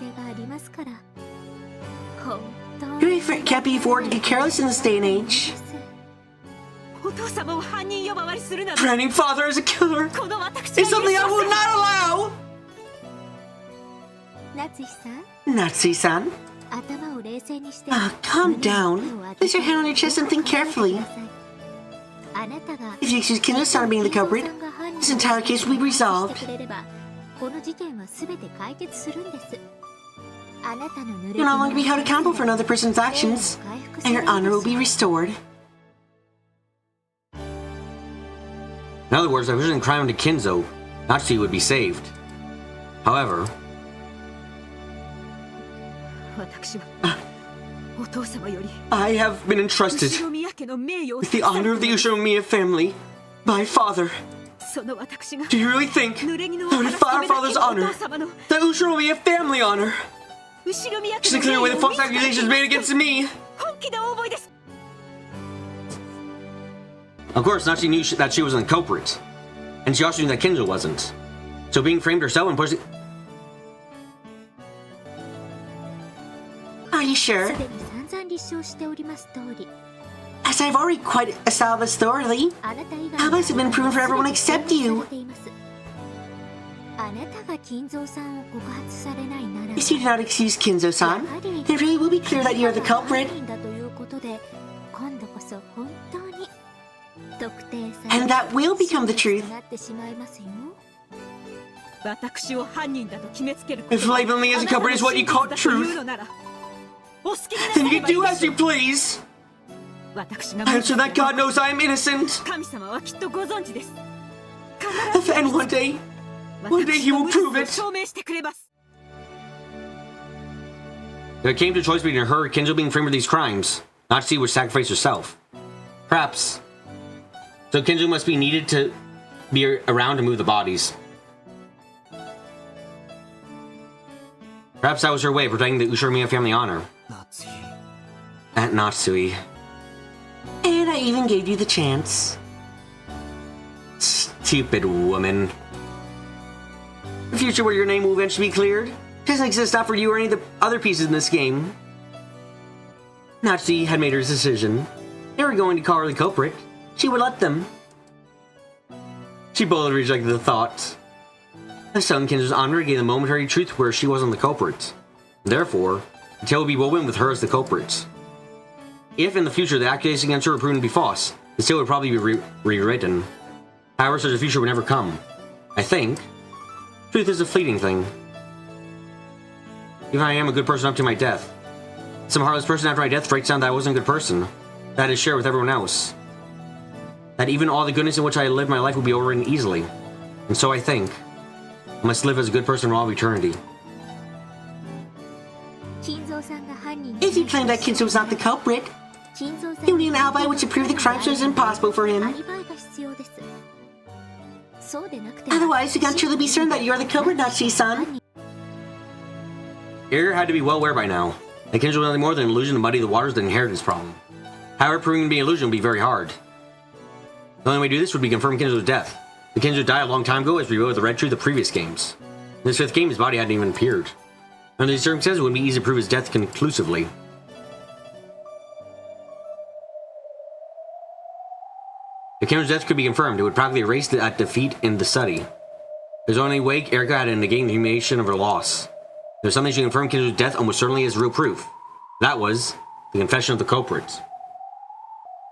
You can't be afforded to be careless in this day and age. Branding father as a killer is something I will not allow! Natsuki-san? Calm down. Place your hand on your chest and think carefully. If you accuse Kinzo-san of being the culprit, this entire case will be resolved. You'll no longer be held accountable for another person's actions, and your honor will be restored. In other words, by pushing crime onto Kinzo, Natsuki would be saved. However, I have been entrusted with the honor of the Ushiromiya family by father. Do you really think that would defy our father's honor, the Ushiromiya family honor, just to clear away the false accusations made against me? Of course, Natsuki knew that she wasn't the culprit, and she also knew that Kinzo wasn't. So being framed herself and pushing... Are you sure? As I've already quite established thoroughly, alibis have been proven for everyone except you. If you do not accuse Kinzo-san, then it really will be clear that you are the culprit. And that will become the truth. If labeling me as a culprit is what you call truth, then you can do as you please. I'm sure that God knows I am innocent. And one day he will prove it. If it came to a choice between her or Kinzo being framed for these crimes, Natsuki would sacrifice herself. Perhaps. So Kinzo must be needed to be around to move the bodies. Perhaps that was her way of protecting the Ushiromiya family honor. Aunt Natsuki. And I even gave you the chance. Stupid woman. The future where your name will eventually be cleared doesn't exist after you or any of the other pieces in this game. Natsuki had made her decision. They were going to call her the culprit. She would let them. She boldly rejected the thought. The son Kinzo's honor gave the momentary truth where she wasn't the culprit. Therefore, the tale would be woven with her as the culprit. If in the future the accusations against her were proven to be false, the tale would probably be rewritten. However, such a future would never come. I think. Truth is a fleeting thing. Even I am a good person up to my death. Some heartless person after my death writes down that I wasn't a good person. That is shared with everyone else. That even all the goodness in which I lived my life will be overwritten easily. And so I think I must live as a good person for all eternity. If you claim that Kinzo was not the culprit, you need an alibi which would prove the crime was impossible for him. Otherwise, you can't truly be certain that you're the culprit, Natsuki-san. Eric had to be well aware by now that Kinzo was nothing more than an illusion to muddy the waters of the inheritance problem. However, proving to be an illusion would be very hard. The only way to do this would be confirm Kinzo's death. The Kinzo died a long time ago as revealed with the red truth of the previous games. In this fifth game, his body hadn't even appeared. Under these circumstances, it wouldn't be easy to prove his death conclusively. If Kinzo's death could be confirmed, it would practically erase that defeat in the study. There's only way Erica had to negate the humiliation of her loss. There's something she confirmed Kinzo's death almost certainly as real proof. That was the confession of the culprit.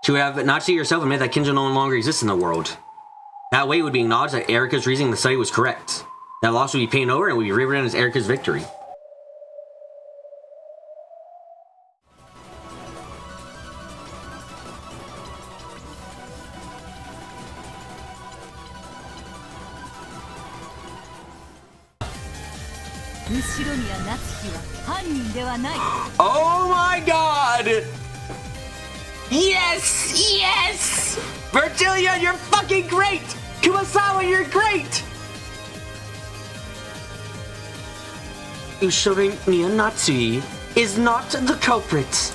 She would have Natsuki herself admit that Kinzo no longer exists in the world. That way it would be acknowledged that Erica's reasoning in the study was correct. That loss would be paid over and would be rewritten as Erica's victory. Oh my god! Yes! Yes! Vertilia, you're fucking great! Kumasawa, you're great! Ushuri Miyanatsui is not the culprit.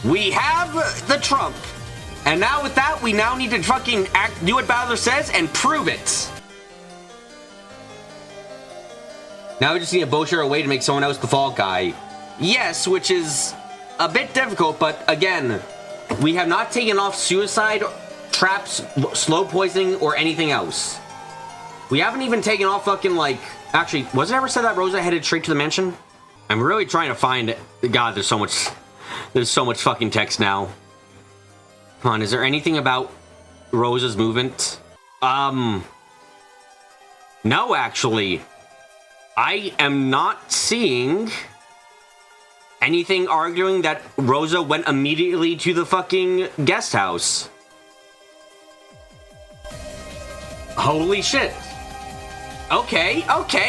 We have the trump. And now with that, we now need to fucking do what Bowser says and prove it. Now we just need to bullshit our way to make someone else the fall guy. Yes, which is a bit difficult, but again, we have not taken off suicide, traps, slow poisoning, or anything else. We haven't even taken off fucking like... Actually, was it ever said that Rosa headed straight to the mansion? I'm really trying to find it. God, there's so much fucking text now. Come on, is there anything about Rosa's movement? No, actually. I am not seeing anything arguing that Rosa went immediately to the fucking guest house. Holy shit. Okay,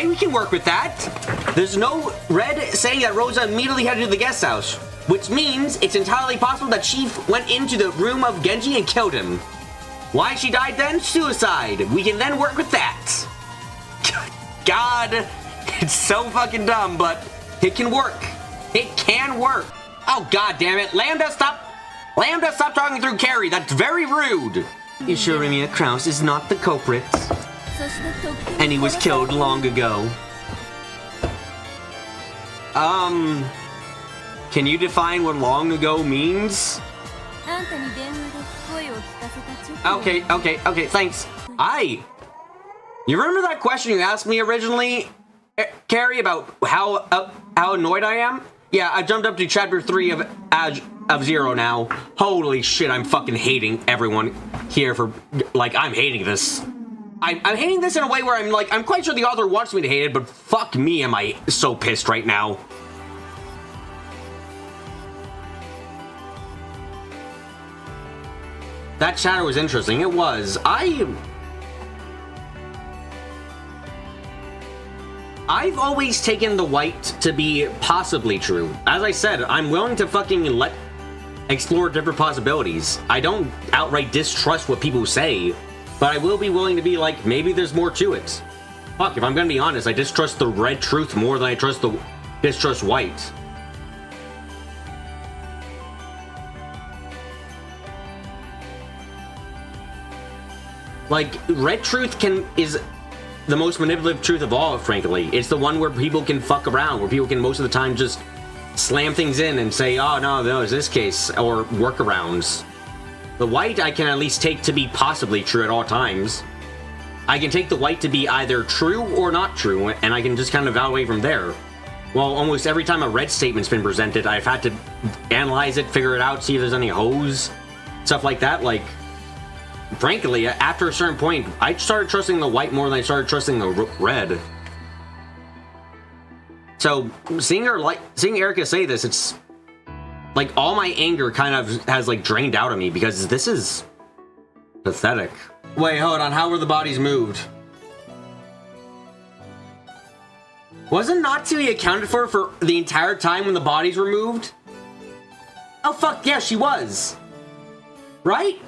we can work with that. There's no red saying that Rosa immediately headed to the guest house, which means it's entirely possible that she went into the room of Genji and killed him. Why she died then? Suicide. We can then work with that. God, it's so fucking dumb, but it can work. It can work. Oh, god damn it. Lambda, stop talking through Carrie. That's very rude. Ishirimiya Kraus is not the culprit. And he was killed long ago. Can you define what long ago means? Okay, thanks. You remember that question you asked me originally, Carrie, about how annoyed I am? Yeah, I jumped up to chapter 3 of Zero now. Holy shit, I'm fucking hating everyone here for, like, I'm hating this. I'm hating this in a way where I'm like, I'm quite sure the author wants me to hate it, but fuck me, am I so pissed right now. That chatter was interesting. It was. I've always taken the white to be possibly true. As I said, I'm willing to fucking explore different possibilities. I don't outright distrust what people say, but I will be willing to be like, maybe there's more to it. Fuck, if I'm gonna be honest, I distrust the red truth more than I distrust white. Like, red truth is the most manipulative truth of all, frankly. It's the one where people can fuck around, where people can most of the time just slam things in and say, oh, no, it's this case, or workarounds. The white I can at least take to be possibly true at all times. I can take the white to be either true or not true, and I can just kind of evaluate from there. Well, almost every time a red statement's been presented, I've had to analyze it, figure it out, see if there's any hoes, stuff like that. Like, frankly, after a certain point, I started trusting the white more than I started trusting the red. So, seeing Erica say this, it's like all my anger kind of has like drained out of me because this is pathetic. Wait, hold on. How were the bodies moved? Wasn't Natsui accounted for the entire time when the bodies were moved? Oh fuck, yeah, she was. Right?